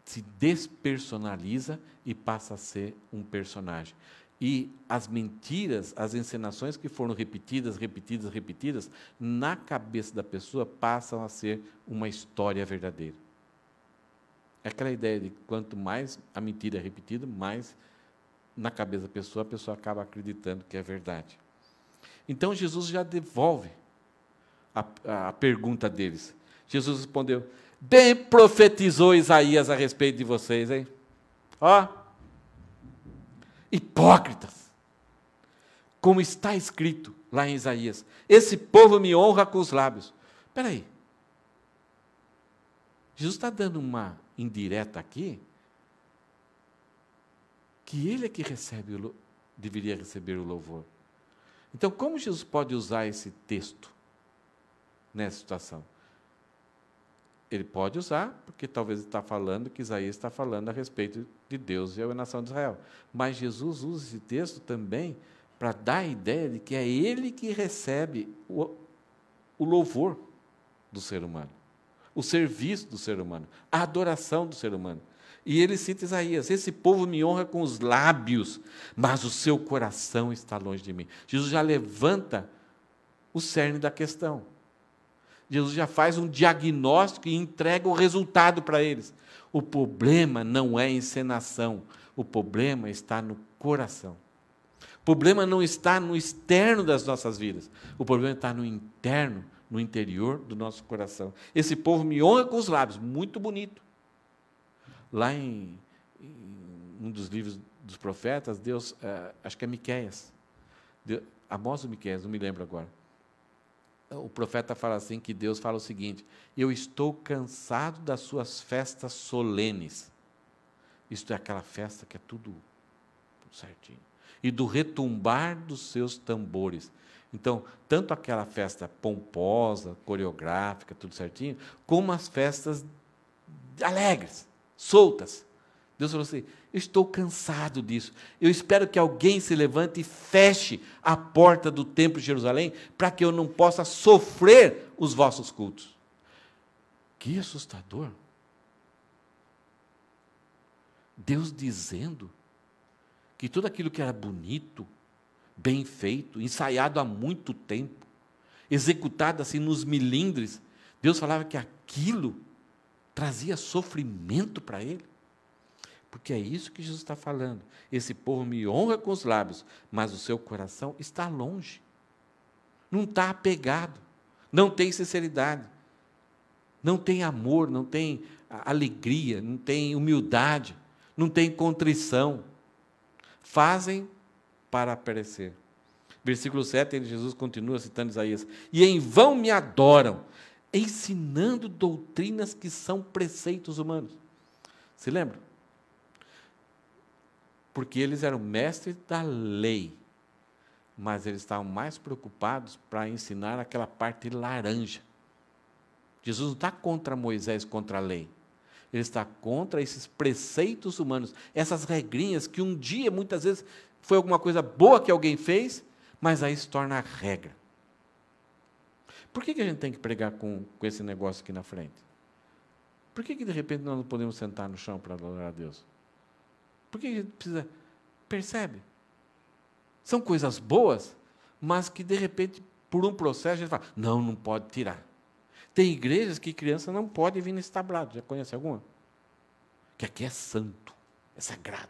se despersonaliza e passa a ser um personagem. E as mentiras, as encenações que foram repetidas, na cabeça da pessoa passam a ser uma história verdadeira. É aquela ideia de quanto mais a mentira é repetida, mais na cabeça da pessoa, a pessoa acaba acreditando que é verdade. Então, Jesus já devolve a pergunta deles. Jesus respondeu, bem profetizou Isaías a respeito de vocês, hein? Ó, hipócritas, como está escrito lá em Isaías, esse povo me honra com os lábios. Espera aí, Jesus está dando uma indireta aqui, que ele é que deveria receber o louvor. Então, como Jesus pode usar esse texto nessa situação? Ele pode usar, porque talvez ele está falando que Isaías está falando a respeito de Deus e a nação de Israel. Mas Jesus usa esse texto também para dar a ideia de que é Ele que recebe o louvor do ser humano, o serviço do ser humano, a adoração do ser humano. E ele cita Isaías: esse povo me honra com os lábios, mas o seu coração está longe de mim. Jesus já levanta o cerne da questão. Jesus já faz um diagnóstico e entrega o resultado para eles. O problema não é encenação, o problema está no coração. O problema não está no externo das nossas vidas, o problema está no interno, no interior do nosso coração. Esse povo me honra com os lábios, muito bonito. Lá em um dos livros dos profetas, Deus, acho que é Miqueias, Amós ou Miqueias, não me lembro agora. O profeta fala assim, que Deus fala o seguinte: eu estou cansado das suas festas solenes. Isto é aquela festa que é tudo certinho. E do retumbar dos seus tambores. Então, tanto aquela festa pomposa, coreográfica, tudo certinho, como as festas alegres, soltas. Deus falou assim: eu estou cansado disso. Eu espero que alguém se levante e feche a porta do templo de Jerusalém, para que eu não possa sofrer os vossos cultos. Que assustador. Deus dizendo que tudo aquilo que era bonito, bem feito, ensaiado há muito tempo, executado assim nos milindres, Deus falava que aquilo trazia sofrimento para ele. Porque é isso que Jesus está falando. Esse povo me honra com os lábios, mas o seu coração está longe. Não está apegado. Não tem sinceridade. Não tem amor, não tem alegria, não tem humildade, não tem contrição. Fazem para perecer. Versículo 7, Jesus continua citando Isaías: e em vão me adoram, ensinando doutrinas que são preceitos humanos. Se lembra? Porque eles eram mestres da lei, mas eles estavam mais preocupados para ensinar aquela parte laranja. Jesus não está contra Moisés, contra a lei. Ele está contra esses preceitos humanos, essas regrinhas que um dia, muitas vezes, foi alguma coisa boa que alguém fez, mas aí se torna a regra. Por que a gente tem que pregar com esse negócio aqui na frente? Por que de repente nós não podemos sentar no chão para adorar a Deus? Por que a gente precisa? Percebe? São coisas boas, mas que de repente, por um processo, a gente fala: não pode tirar. Tem igrejas que criança não pode vir nesse tablado. Já conhece alguma? Que aqui é santo, é sagrado.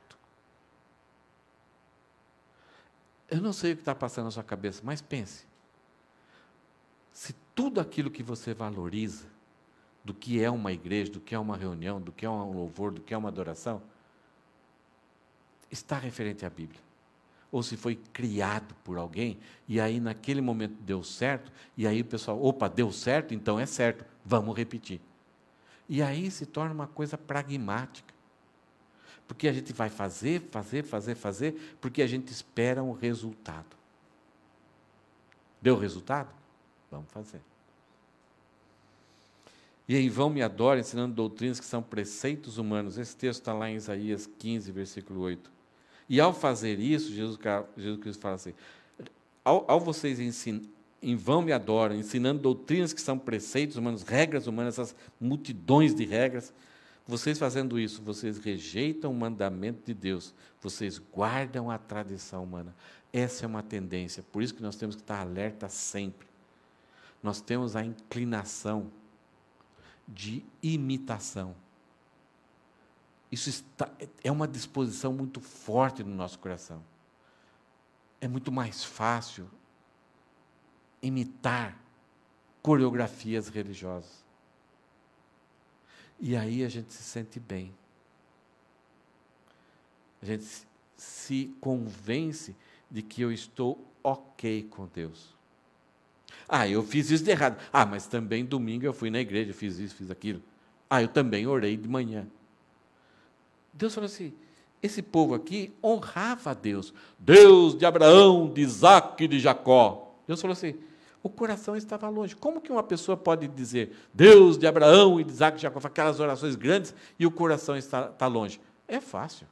Eu não sei o que está passando na sua cabeça, mas pense. Se tudo aquilo que você valoriza, do que é uma igreja, do que é uma reunião, do que é um louvor, do que é uma adoração, está referente à Bíblia, ou se foi criado por alguém, e aí naquele momento deu certo, e aí o pessoal, opa, deu certo, então é certo, vamos repetir. E aí se torna uma coisa pragmática, porque a gente vai fazer, porque a gente espera um resultado. Deu resultado? Vamos fazer. E em vão me adora, ensinando doutrinas que são preceitos humanos. Esse texto está lá em Isaías 15, versículo 8. E ao fazer isso, Jesus Cristo fala assim: ao vocês em vão me adoram, ensinando doutrinas que são preceitos humanos, regras humanas, essas multidões de regras, vocês fazendo isso, vocês rejeitam o mandamento de Deus, vocês guardam a tradição humana. Essa é uma tendência, por isso que nós temos que estar alerta sempre. Nós temos a inclinação de imitação. Isso é uma disposição muito forte no nosso coração. É muito mais fácil imitar coreografias religiosas. E aí a gente se sente bem. A gente se convence de que eu estou ok com Deus. Eu fiz isso de errado. Mas também domingo eu fui na igreja, fiz isso, fiz aquilo. Eu também orei de manhã. Deus falou assim: esse povo aqui honrava a Deus. Deus de Abraão, de Isaque e de Jacó. Deus falou assim: O coração estava longe. Como que uma pessoa pode dizer Deus de Abraão e de Isaac e Jacó, aquelas orações grandes, e o coração está longe? É fácil.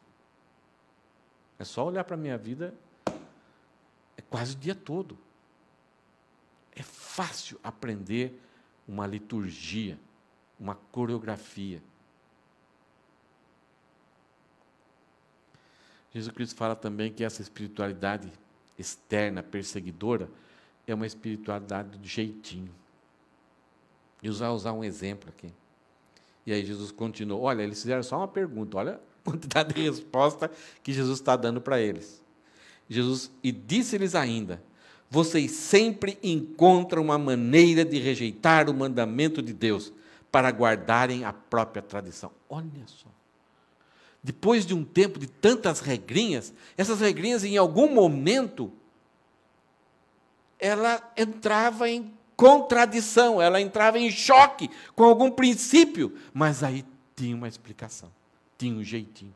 É só olhar para a minha vida, é quase o dia todo. É fácil aprender uma liturgia, uma coreografia. Jesus Cristo fala também que essa espiritualidade externa, perseguidora, é uma espiritualidade do jeitinho. E usar um exemplo aqui. E aí Jesus continuou. Olha, eles fizeram só uma pergunta. Olha a quantidade de resposta que Jesus está dando para eles. E disse-lhes ainda, vocês sempre encontram uma maneira de rejeitar o mandamento de Deus para guardarem a própria tradição. Olha só. Depois de um tempo de tantas regrinhas, essas regrinhas, em algum momento, ela entrava em contradição, ela entrava em choque com algum princípio, mas aí tinha uma explicação, tinha um jeitinho.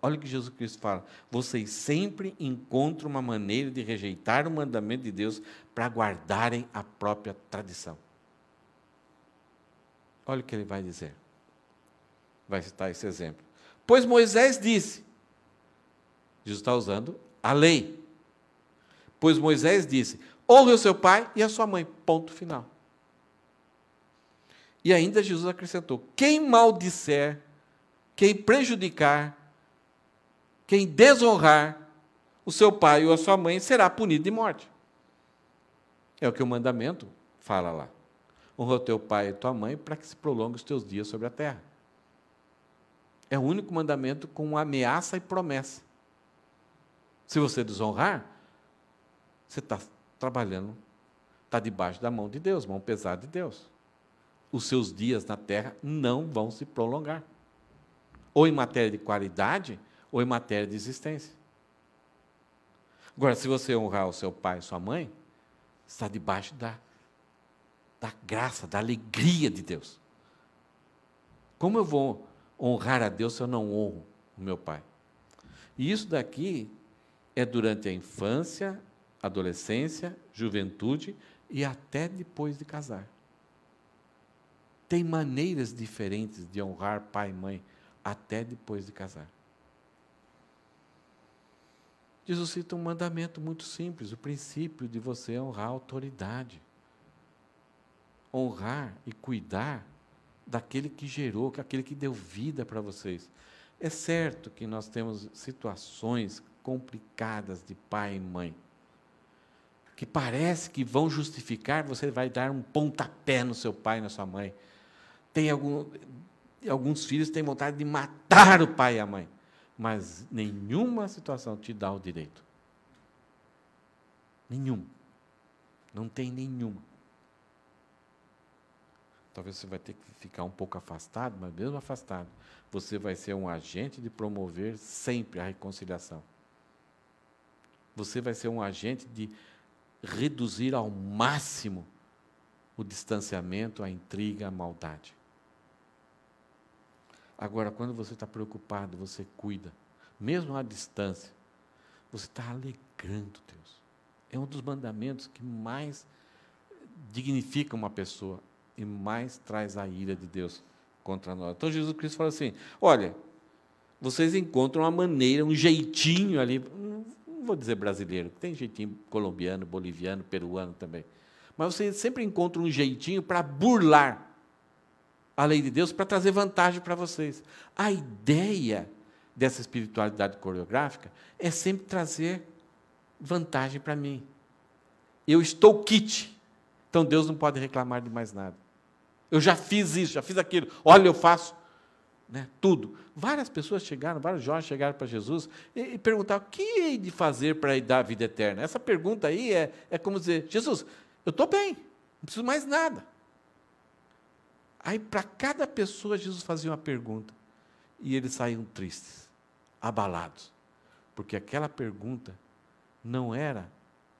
Olha o que Jesus Cristo fala, vocês sempre encontram uma maneira de rejeitar o mandamento de Deus para guardarem a própria tradição. Olha o que ele vai dizer, vai citar esse exemplo. Pois Moisés disse, Jesus está usando a lei, pois Moisés disse, honre o seu pai e a sua mãe, ponto final. E ainda Jesus acrescentou, quem maldisser, quem prejudicar, quem desonrar o seu pai ou a sua mãe será punido de morte. É o que o mandamento fala lá. Honra o teu pai e tua mãe para que se prolongue os teus dias sobre a terra. É o único mandamento com ameaça e promessa. Se você desonrar, você está trabalhando, está debaixo da mão de Deus, mão pesada de Deus. Os seus dias na terra não vão se prolongar. Ou em matéria de qualidade, ou em matéria de existência. Agora, se você honrar o seu pai e sua mãe, está debaixo da graça, da alegria de Deus. Como eu vou honrar a Deus se eu não honro o meu pai? E isso daqui é durante a infância, adolescência, juventude e até depois de casar. Tem maneiras diferentes de honrar pai e mãe até depois de casar. Jesus cita um mandamento muito simples, o princípio de você honrar a autoridade. Honrar e cuidar daquele que gerou, daquele que deu vida para vocês. É certo que nós temos situações complicadas de pai e mãe, que parece que vão justificar, você vai dar um pontapé no seu pai e na sua mãe. Alguns filhos têm vontade de matar o pai e a mãe, mas nenhuma situação te dá o direito. Nenhuma. Não tem nenhuma. Talvez você vai ter que ficar um pouco afastado, mas mesmo afastado, você vai ser um agente de promover sempre a reconciliação. Você vai ser um agente de reduzir ao máximo o distanciamento, a intriga, a maldade. Agora, quando você está preocupado, você cuida, mesmo à distância, você está alegrando Deus. É um dos mandamentos que mais dignifica uma pessoa e mais traz a ira de Deus contra nós. Então, Jesus Cristo fala assim, olha, vocês encontram uma maneira, um jeitinho ali, não vou dizer brasileiro, tem jeitinho colombiano, boliviano, peruano também, mas vocês sempre encontram um jeitinho para burlar a lei de Deus, para trazer vantagem para vocês. A ideia dessa espiritualidade coreográfica é sempre trazer vantagem para mim. Eu estou quite, então Deus não pode reclamar de mais nada. Eu já fiz isso, já fiz aquilo, olha, eu faço, né, tudo. Várias pessoas chegaram, vários jovens chegaram para Jesus e perguntaram, o que hei de fazer para dar a vida eterna? Essa pergunta aí é como dizer, Jesus, eu estou bem, não preciso mais nada. Aí, para cada pessoa, Jesus fazia uma pergunta. E eles saíam tristes, abalados. Porque aquela pergunta não era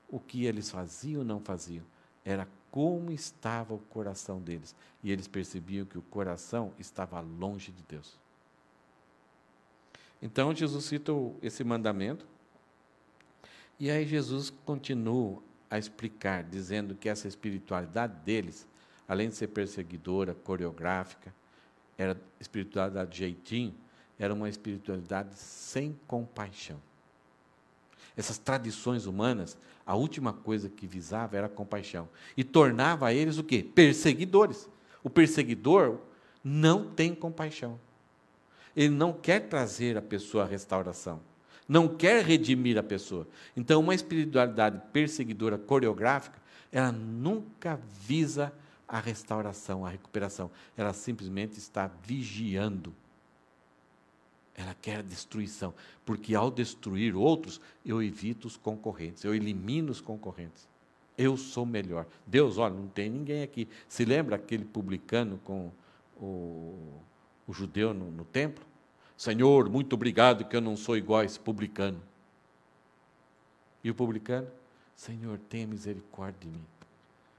o que eles faziam ou não faziam. Era como estava o coração deles. E eles percebiam que o coração estava longe de Deus. Então, Jesus cita esse mandamento. E aí Jesus continua a explicar, dizendo que essa espiritualidade deles, além de ser perseguidora, coreográfica, era espiritualidade de jeitinho, era uma espiritualidade sem compaixão. Essas tradições humanas, a última coisa que visava era a compaixão. E tornava eles o quê? Perseguidores. O perseguidor não tem compaixão. Ele não quer trazer a pessoa à restauração. Não quer redimir a pessoa. Então, uma espiritualidade perseguidora, coreográfica, ela nunca visa a restauração, a recuperação. Ela simplesmente está vigiando. Ela quer a destruição, porque ao destruir outros, eu evito os concorrentes, eu elimino os concorrentes. Eu sou melhor. Deus, olha, não tem ninguém aqui. Se lembra aquele publicano com o judeu no templo? Senhor, muito obrigado que eu não sou igual a esse publicano. E o publicano? Senhor, tenha misericórdia de mim.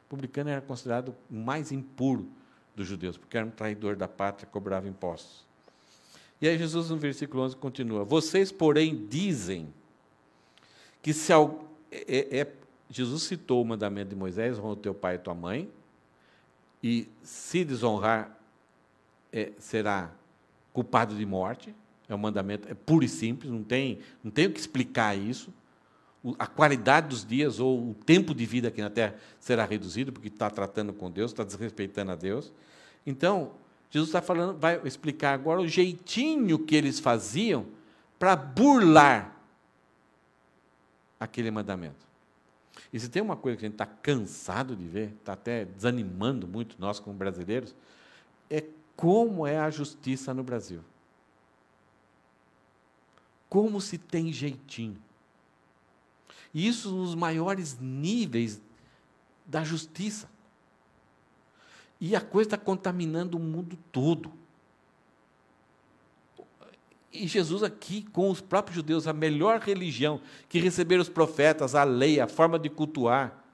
O publicano era considerado o mais impuro dos judeus, porque era um traidor da pátria, cobrava impostos. E aí Jesus, no versículo 11, continua. Vocês, porém, dizem que se... Jesus citou o mandamento de Moisés, honra o teu pai e tua mãe, e se desonrar, será culpado de morte. É um mandamento, é puro e simples, não tem o que explicar isso. A qualidade dos dias ou o tempo de vida aqui na terra será reduzido, porque está tratando com Deus, está desrespeitando a Deus. Então, Jesus está falando, vai explicar agora o jeitinho que eles faziam para burlar aquele mandamento. E se tem uma coisa que a gente está cansado de ver, está até desanimando muito nós como brasileiros, é como é a justiça no Brasil. Como se tem jeitinho. E isso nos maiores níveis da justiça. E a coisa está contaminando o mundo todo. E Jesus aqui, com os próprios judeus, a melhor religião, que receberam os profetas, a lei, a forma de cultuar,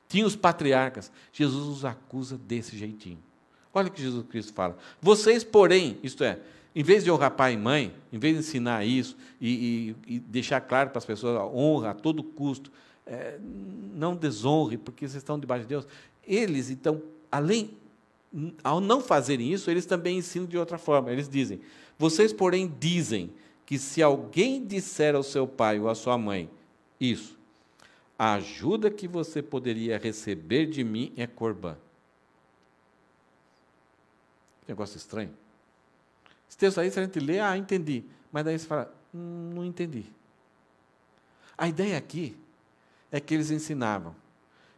tinha os patriarcas, Jesus os acusa desse jeitinho. Olha o que Jesus Cristo fala. Vocês, porém, isto é, em vez de honrar pai e mãe, em vez de ensinar isso e deixar claro para as pessoas, honra a todo custo, não desonre, porque vocês estão debaixo de Deus, eles, então, ao não fazerem isso, eles também ensinam de outra forma. Eles dizem, vocês, porém, dizem que se alguém disser ao seu pai ou à sua mãe isso, a ajuda que você poderia receber de mim é corbã. Que negócio estranho. Esse texto aí, se a gente lê, entendi. Mas daí você fala, não entendi. A ideia aqui é que eles ensinavam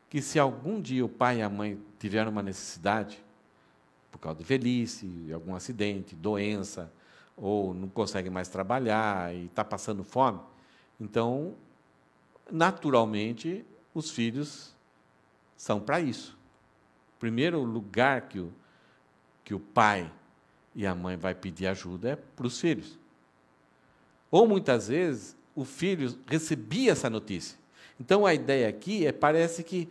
que se algum dia o pai e a mãe tiveram uma necessidade, por causa de velhice, algum acidente, doença, ou não consegue mais trabalhar e está passando fome, então, naturalmente, os filhos são para isso. O primeiro lugar que o pai e a mãe vai pedir ajuda é para os filhos. Ou, muitas vezes, o filho recebia essa notícia. Então, a ideia aqui parece que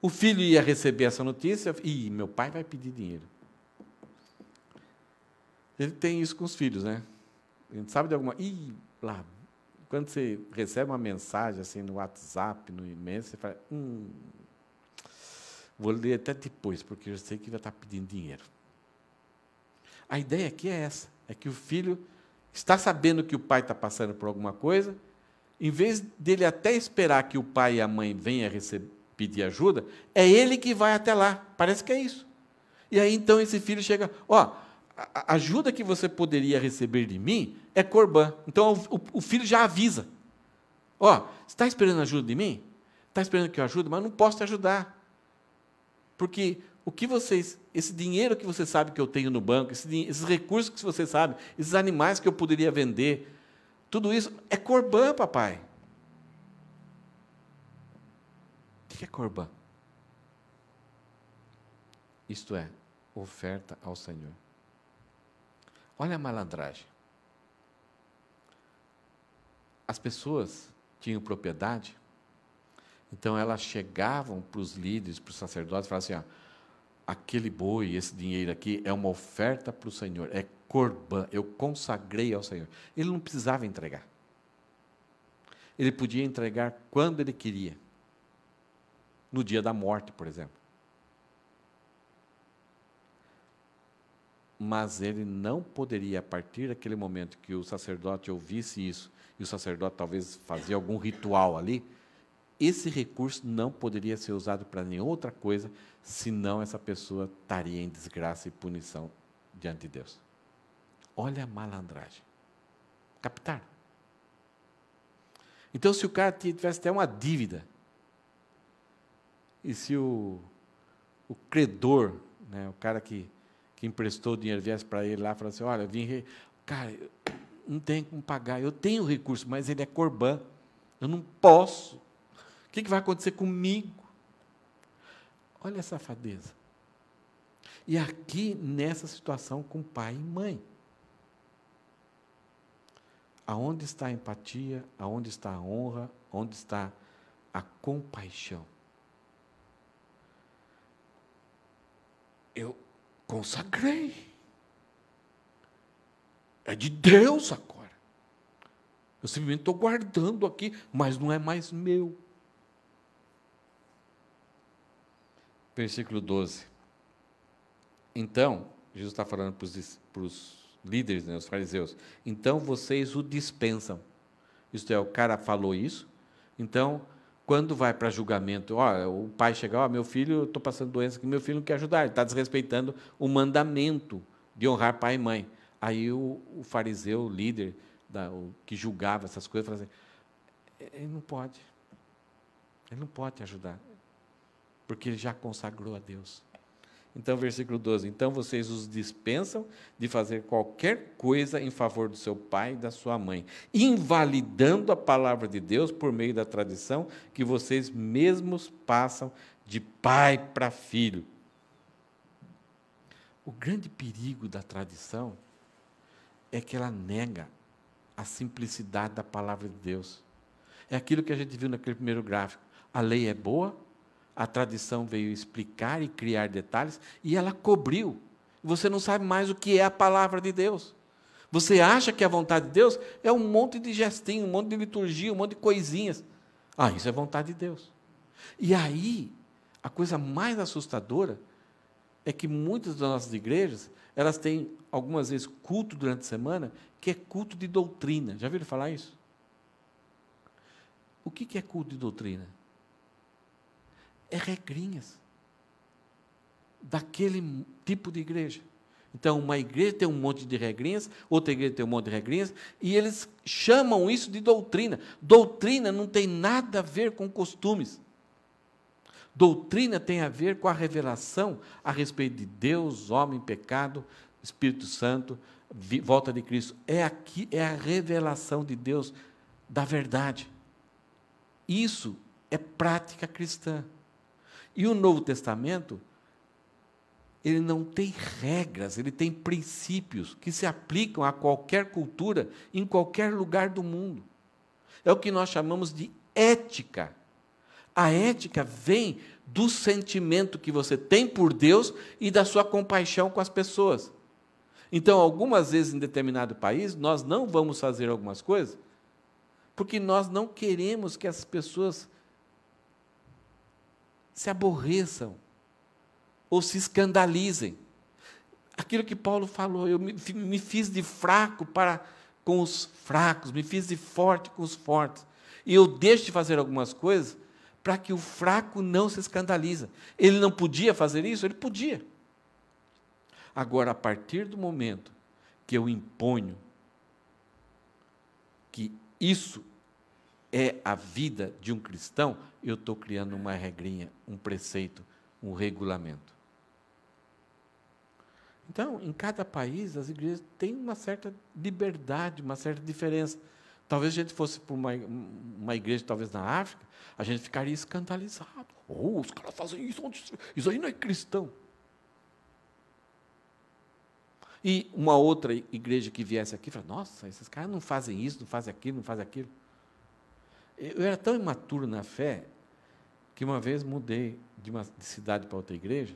o filho ia receber essa notícia e meu pai vai pedir dinheiro. Ele tem isso com os filhos, né? A gente sabe de alguma... lá, quando você recebe uma mensagem assim no WhatsApp, no e-mail, você fala, vou ler até depois, porque eu sei que ele está pedindo dinheiro. A ideia aqui é essa, é que o filho está sabendo que o pai está passando por alguma coisa, em vez dele até esperar que o pai e a mãe venham pedir ajuda, é ele que vai até lá. Parece que é isso. E aí, então, esse filho chega, a ajuda que você poderia receber de mim é corbã. Então, o filho já avisa. Você está esperando ajuda de mim? Está esperando que eu ajude? Mas eu não posso te ajudar. Porque esse dinheiro que você sabe que eu tenho no banco, esses recursos que você sabe, esses animais que eu poderia vender, tudo isso é corbã, papai. O que é corbã? Isto é, oferta ao Senhor. Olha a malandragem. As pessoas tinham propriedade, então elas chegavam para os líderes, para os sacerdotes, e falavam assim, aquele boi, esse dinheiro aqui, é uma oferta para o Senhor, é corbã, eu consagrei ao Senhor. Ele não precisava entregar. Ele podia entregar quando ele queria. no dia da morte, por exemplo. Mas ele não poderia, a partir daquele momento que o sacerdote ouvisse isso, e o sacerdote talvez fazia algum ritual ali, esse recurso não poderia ser usado para nenhuma outra coisa, senão essa pessoa estaria em desgraça e punição diante de Deus. Olha a malandragem. Captaram? Então, se o cara tivesse até uma dívida, e se o credor, né, o cara que emprestou o dinheiro, viesse para ele lá e falasse, olha, cara, não tem como pagar, eu tenho recurso, mas ele é corbã, eu não posso. O que vai acontecer comigo? Olha a safadeza. E aqui, nessa situação, com pai e mãe. Aonde está a empatia? Aonde está a honra? Onde está a compaixão? Eu consagrei. É de Deus agora. Eu simplesmente estou guardando aqui, mas não é mais meu. Versículo 12. Então, Jesus está falando para os líderes, né, os fariseus. Então, vocês o dispensam. Isto é, o cara falou isso. Então, quando vai para julgamento, o pai chega, meu filho, eu estou passando doença aqui, meu filho não quer ajudar, ele está desrespeitando o mandamento de honrar pai e mãe. Aí o fariseu, o líder, o que julgava essas coisas, fala assim, ele não pode te ajudar, porque ele já consagrou a Deus. Então, versículo 12, então vocês os dispensam de fazer qualquer coisa em favor do seu pai e da sua mãe, invalidando a palavra de Deus por meio da tradição que vocês mesmos passam de pai para filho. O grande perigo da tradição é que ela nega a simplicidade da palavra de Deus. É aquilo que a gente viu naquele primeiro gráfico. A lei é boa, a tradição veio explicar e criar detalhes, e ela cobriu. Você não sabe mais o que é a palavra de Deus. Você acha que a vontade de Deus é um monte de gestinho, um monte de liturgia, um monte de coisinhas. Isso é vontade de Deus. E aí, a coisa mais assustadora é que muitas das nossas igrejas, elas têm, algumas vezes, culto durante a semana, que é culto de doutrina. Já ouviram falar isso? O que é culto de doutrina? É regrinhas daquele tipo de igreja. Então, uma igreja tem um monte de regrinhas, outra igreja tem um monte de regrinhas, e eles chamam isso de doutrina. Doutrina não tem nada a ver com costumes. Doutrina tem a ver com a revelação a respeito de Deus, homem, pecado, Espírito Santo, volta de Cristo. É a revelação de Deus da verdade. Isso é prática cristã. E o Novo Testamento, ele não tem regras, ele tem princípios que se aplicam a qualquer cultura, em qualquer lugar do mundo. É o que nós chamamos de ética. A ética vem do sentimento que você tem por Deus e da sua compaixão com as pessoas. Então, algumas vezes, em determinado país, nós não vamos fazer algumas coisas, porque nós não queremos que as pessoas se aborreçam ou se escandalizem. Aquilo que Paulo falou, eu me fiz de fraco com os fracos, me fiz de forte com os fortes. E eu deixo de fazer algumas coisas para que o fraco não se escandalize. Ele não podia fazer isso? Ele podia. Agora, a partir do momento que eu imponho que isso é a vida de um cristão, eu estou criando uma regrinha, um preceito, um regulamento. Então, em cada país, as igrejas têm uma certa liberdade, uma certa diferença. Talvez a gente fosse para uma igreja, talvez na África, a gente ficaria escandalizado. Os caras fazem isso aí não é cristão. E uma outra igreja que viesse aqui, fala, nossa, esses caras não fazem isso, não fazem aquilo, não fazem aquilo. Eu era tão imaturo na fé, que uma vez mudei de cidade para outra igreja,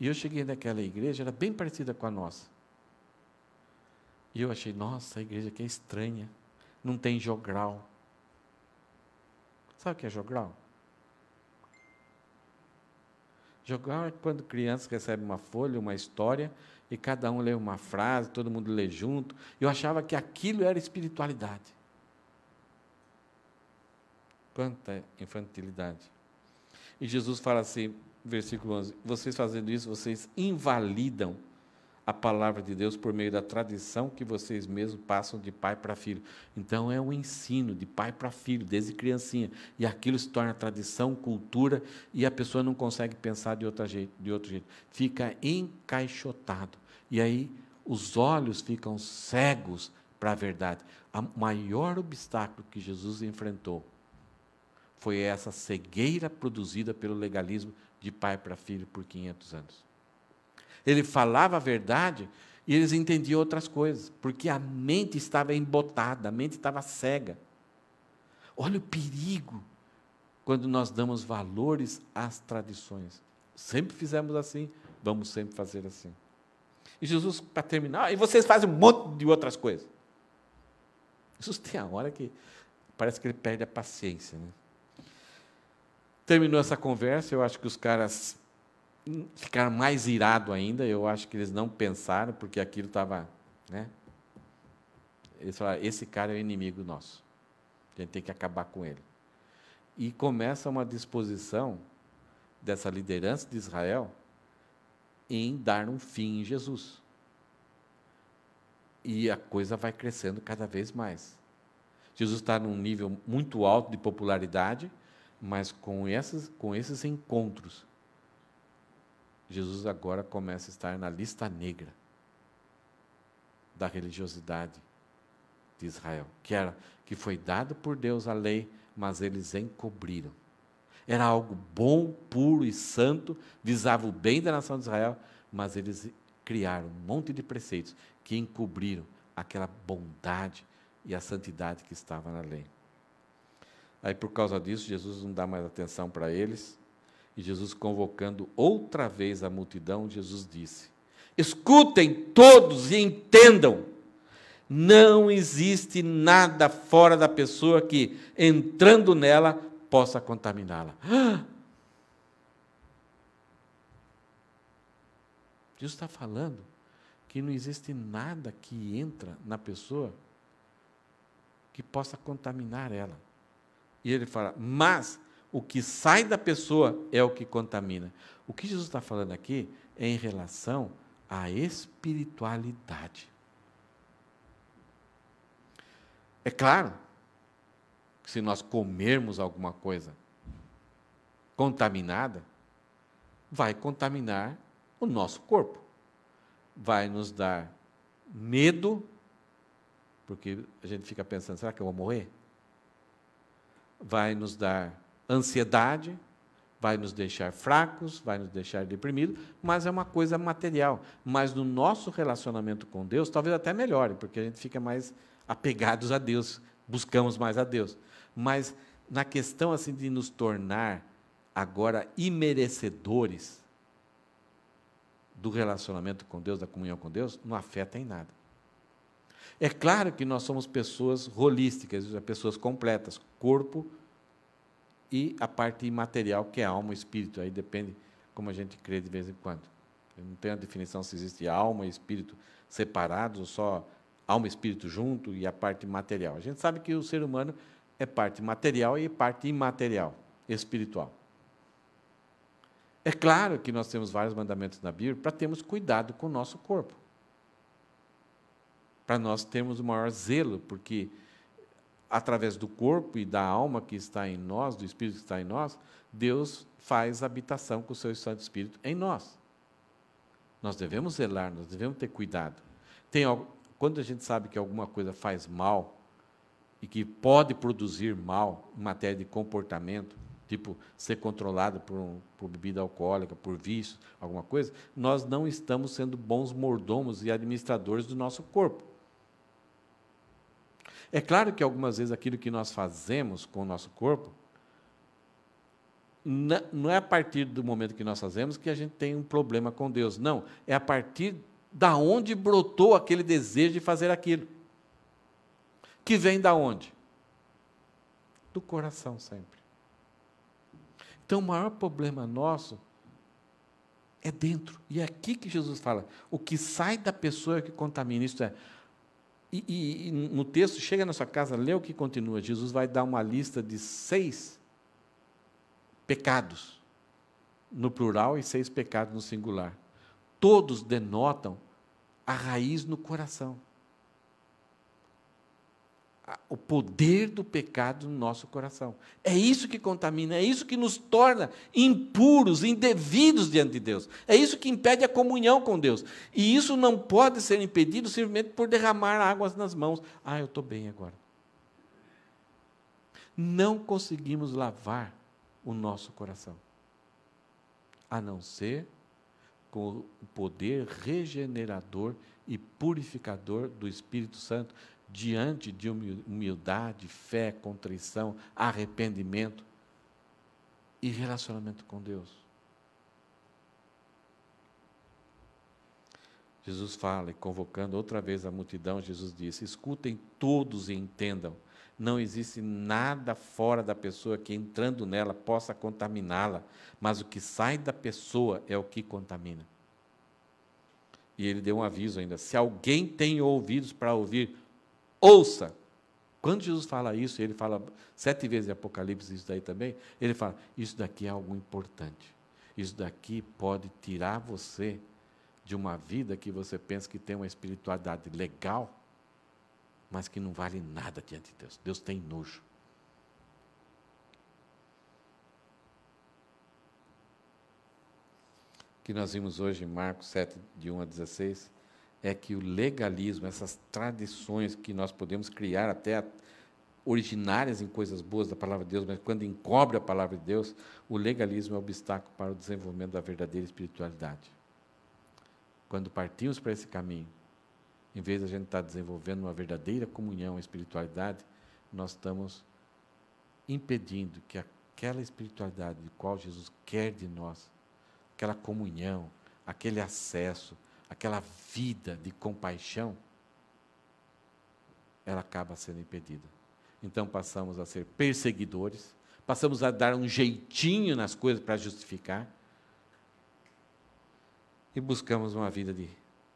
e eu cheguei naquela igreja, era bem parecida com a nossa. E eu achei, nossa, a igreja aqui é estranha, não tem jogral. Sabe o que é jogral? Jogar é quando crianças recebem uma folha, uma história, e cada um lê uma frase, todo mundo lê junto. Eu achava que aquilo era espiritualidade. Quanta infantilidade. E Jesus fala assim, versículo 11, vocês fazendo isso, vocês invalidam a palavra de Deus por meio da tradição que vocês mesmos passam de pai para filho. Então, é um ensino de pai para filho, desde criancinha. E aquilo se torna tradição, cultura, e a pessoa não consegue pensar de outro jeito. Fica encaixotado. E aí, os olhos ficam cegos para a verdade. O maior obstáculo que Jesus enfrentou foi essa cegueira produzida pelo legalismo de pai para filho por 500 anos. Ele falava a verdade e eles entendiam outras coisas, porque a mente estava embotada, a mente estava cega. Olha o perigo quando nós damos valores às tradições. Sempre fizemos assim, vamos sempre fazer assim. E Jesus, para terminar, e vocês fazem um monte de outras coisas. Jesus tem a hora que parece que ele perde a paciência, né? Terminou essa conversa, eu acho que os caras ficaram mais irados ainda, eu acho que eles não pensaram, porque aquilo estava, né? Eles falaram, esse cara é o inimigo nosso, a gente tem que acabar com ele. E começa uma disposição dessa liderança de Israel em dar um fim em Jesus. E a coisa vai crescendo cada vez mais. Jesus está num nível muito alto de popularidade, mas com esses encontros, Jesus agora começa a estar na lista negra da religiosidade de Israel, que foi dado por Deus a lei, mas eles encobriram. Era algo bom, puro e santo, visava o bem da nação de Israel, mas eles criaram um monte de preceitos que encobriram aquela bondade e a santidade que estava na lei. Aí, por causa disso, Jesus não dá mais atenção para eles, e Jesus, convocando outra vez a multidão, Jesus disse, escutem todos e entendam, não existe nada fora da pessoa que, entrando nela, possa contaminá-la. Jesus está falando que não existe nada que entra na pessoa que possa contaminar ela. E ele fala, mas o que sai da pessoa é o que contamina. O que Jesus está falando aqui é em relação à espiritualidade. É claro que se nós comermos alguma coisa contaminada, vai contaminar o nosso corpo. Vai nos dar medo, porque a gente fica pensando, será que eu vou morrer? Vai nos dar ansiedade, vai nos deixar fracos, vai nos deixar deprimidos, mas é uma coisa material. Mas no nosso relacionamento com Deus, talvez até melhore, porque a gente fica mais apegados a Deus, buscamos mais a Deus. Mas na questão assim de nos tornar agora imerecedores do relacionamento com Deus, da comunhão com Deus, não afeta em nada. É claro que nós somos pessoas holísticas, pessoas completas, corpo e a parte imaterial, que é alma e espírito. Aí depende como a gente crê de vez em quando. Eu não tenho a definição se existe alma e espírito separados, ou só alma e espírito junto e a parte material. A gente sabe que o ser humano é parte material e parte imaterial, espiritual. É claro que nós temos vários mandamentos na Bíblia para termos cuidado com o nosso corpo. Para nós termos o maior zelo, porque através do corpo e da alma que está em nós, do Espírito que está em nós, Deus faz habitação com o seu Santo Espírito em nós. Nós devemos zelar, nós devemos ter cuidado. Quando a gente sabe que alguma coisa faz mal, e que pode produzir mal em matéria de comportamento, tipo ser controlado por bebida alcoólica, por vício, alguma coisa, nós não estamos sendo bons mordomos e administradores do nosso corpo. É claro que algumas vezes aquilo que nós fazemos com o nosso corpo, não é a partir do momento que nós fazemos que a gente tem um problema com Deus. Não, é a partir da onde brotou aquele desejo de fazer aquilo. Que vem da onde? Do coração sempre. Então, o maior problema nosso é dentro. E é aqui que Jesus fala, o que sai da pessoa é que contamina. Isso é. E no texto, chega na sua casa, lê o que continua. Jesus vai dar uma lista de 6 pecados, no plural, e 6 pecados no singular. Todos denotam a raiz no coração. O poder do pecado no nosso coração. É isso que contamina, é isso que nos torna impuros, indevidos diante de Deus. É isso que impede a comunhão com Deus. E isso não pode ser impedido simplesmente por derramar águas nas mãos. Ah, eu estou bem agora. Não conseguimos lavar o nosso coração, a não ser com o poder regenerador e purificador do Espírito Santo, diante de humildade, fé, contrição, arrependimento e relacionamento com Deus. Jesus fala, e convocando outra vez a multidão, Jesus disse: escutem todos e entendam, não existe nada fora da pessoa que, entrando nela, possa contaminá-la, mas o que sai da pessoa é o que contamina. E ele deu um aviso ainda: se alguém tem ouvidos para ouvir, ouça. Quando Jesus fala isso, ele fala 7 vezes em Apocalipse, isso daí também, ele fala, isso daqui é algo importante. Isso daqui pode tirar você de uma vida que você pensa que tem uma espiritualidade legal, mas que não vale nada diante de Deus. Deus tem nojo. O que nós vimos hoje em Marcos 7, de 1 a 16, é que o legalismo, essas tradições que nós podemos criar até originárias em coisas boas da palavra de Deus, mas quando encobre a palavra de Deus, o legalismo é obstáculo para o desenvolvimento da verdadeira espiritualidade. Quando partimos para esse caminho, em vez de a gente estar desenvolvendo uma verdadeira comunhão, espiritualidade, nós estamos impedindo que aquela espiritualidade de qual Jesus quer de nós, aquela comunhão, aquele acesso, aquela vida de compaixão, ela acaba sendo impedida. Então passamos a ser perseguidores, passamos a dar um jeitinho nas coisas para justificar, e buscamos uma vida de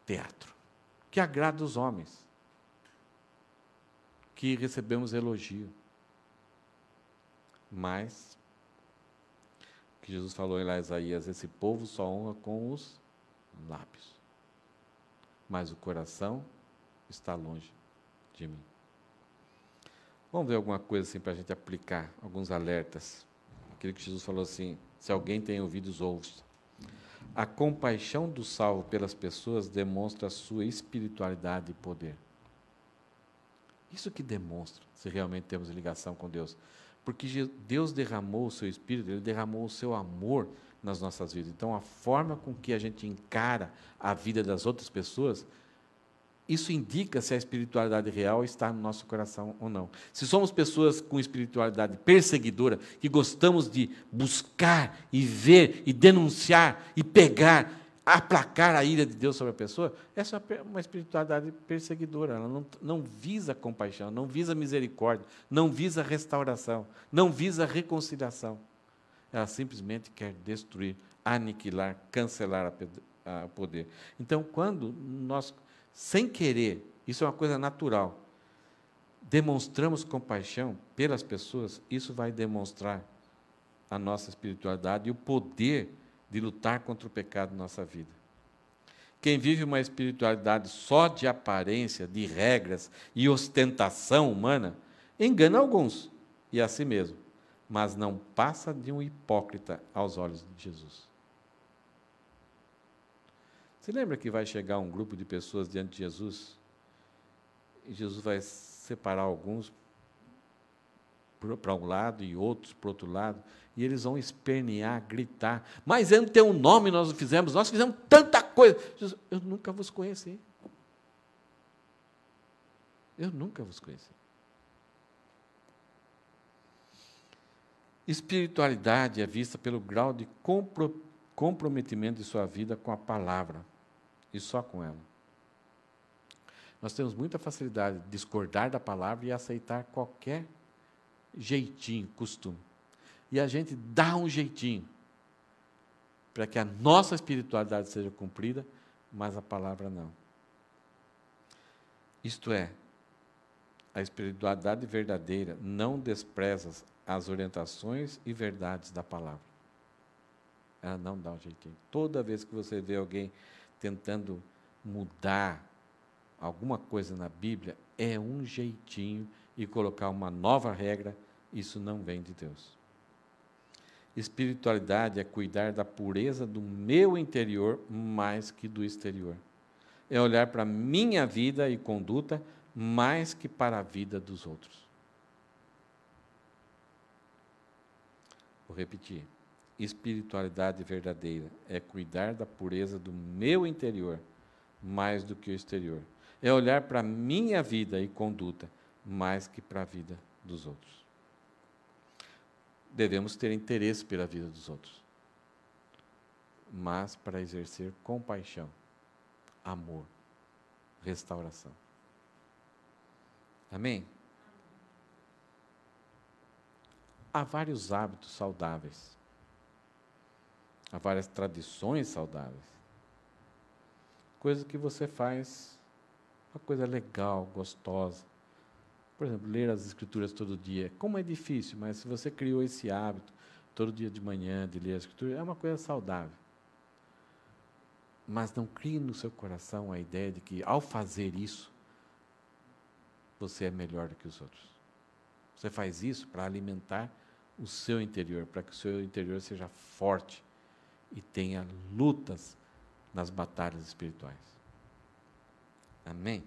teatro, que agrada os homens, que recebemos elogio. Mas, o que Jesus falou em lá Isaías, esse povo só honra com os lábios, mas o coração está longe de mim. Vamos ver alguma coisa assim para a gente aplicar, alguns alertas. Aquilo que Jesus falou assim, se alguém tem ouvidos, ouça. A compaixão do salvo pelas pessoas demonstra a sua espiritualidade e poder. Isso que demonstra se realmente temos ligação com Deus. Porque Deus derramou o seu Espírito, Ele derramou o seu amor nas nossas vidas. Então, a forma com que a gente encara a vida das outras pessoas, isso indica se a espiritualidade real está no nosso coração ou não. Se somos pessoas com espiritualidade perseguidora, que gostamos de buscar e ver e denunciar e pegar, aplacar a ira de Deus sobre a pessoa, essa é uma espiritualidade perseguidora. Ela não visa compaixão, não visa misericórdia, não visa restauração, não visa reconciliação. Ela simplesmente quer destruir, aniquilar, cancelar o poder. Então, quando nós, sem querer, isso é uma coisa natural, demonstramos compaixão pelas pessoas, isso vai demonstrar a nossa espiritualidade e o poder de lutar contra o pecado na nossa vida. Quem vive uma espiritualidade só de aparência, de regras e ostentação humana, engana alguns, e a si mesmo, mas não passa de um hipócrita aos olhos de Jesus. Você lembra que vai chegar um grupo de pessoas diante de Jesus, e Jesus vai separar alguns para um lado e outros para o outro lado, e eles vão espernear, gritar, mas em teu nome nós fizemos tanta coisa. Jesus, eu nunca vos conheci. Eu nunca vos conheci. Espiritualidade é vista pelo grau de comprometimento de sua vida com a palavra, e só com ela. Nós temos muita facilidade de discordar da palavra e aceitar qualquer jeitinho, costume. E a gente dá um jeitinho para que a nossa espiritualidade seja cumprida, mas a palavra não. Isto é, a espiritualidade verdadeira não despreza as orientações e verdades da palavra. Ela não dá um jeitinho. Toda vez que você vê alguém tentando mudar alguma coisa na Bíblia, é um jeitinho e colocar uma nova regra, isso não vem de Deus. Espiritualidade é cuidar da pureza do meu interior mais que do exterior. É olhar para a minha vida e conduta mais que para a vida dos outros. Vou repetir. Espiritualidade verdadeira é cuidar da pureza do meu interior mais do que o exterior. É olhar para a minha vida e conduta mais que para a vida dos outros. Devemos ter interesse pela vida dos outros, mas para exercer compaixão, amor, restauração. Amém? Há vários hábitos saudáveis. Há várias tradições saudáveis. Coisas que você faz, uma coisa legal, gostosa. Por exemplo, ler as Escrituras todo dia. Como é difícil, mas se você criou esse hábito, todo dia de manhã, de ler as Escrituras, é uma coisa saudável. Mas não crie no seu coração a ideia de que, ao fazer isso, você é melhor do que os outros. Você faz isso para alimentar o seu interior, para que o seu interior seja forte e tenha lutas nas batalhas espirituais. Amém?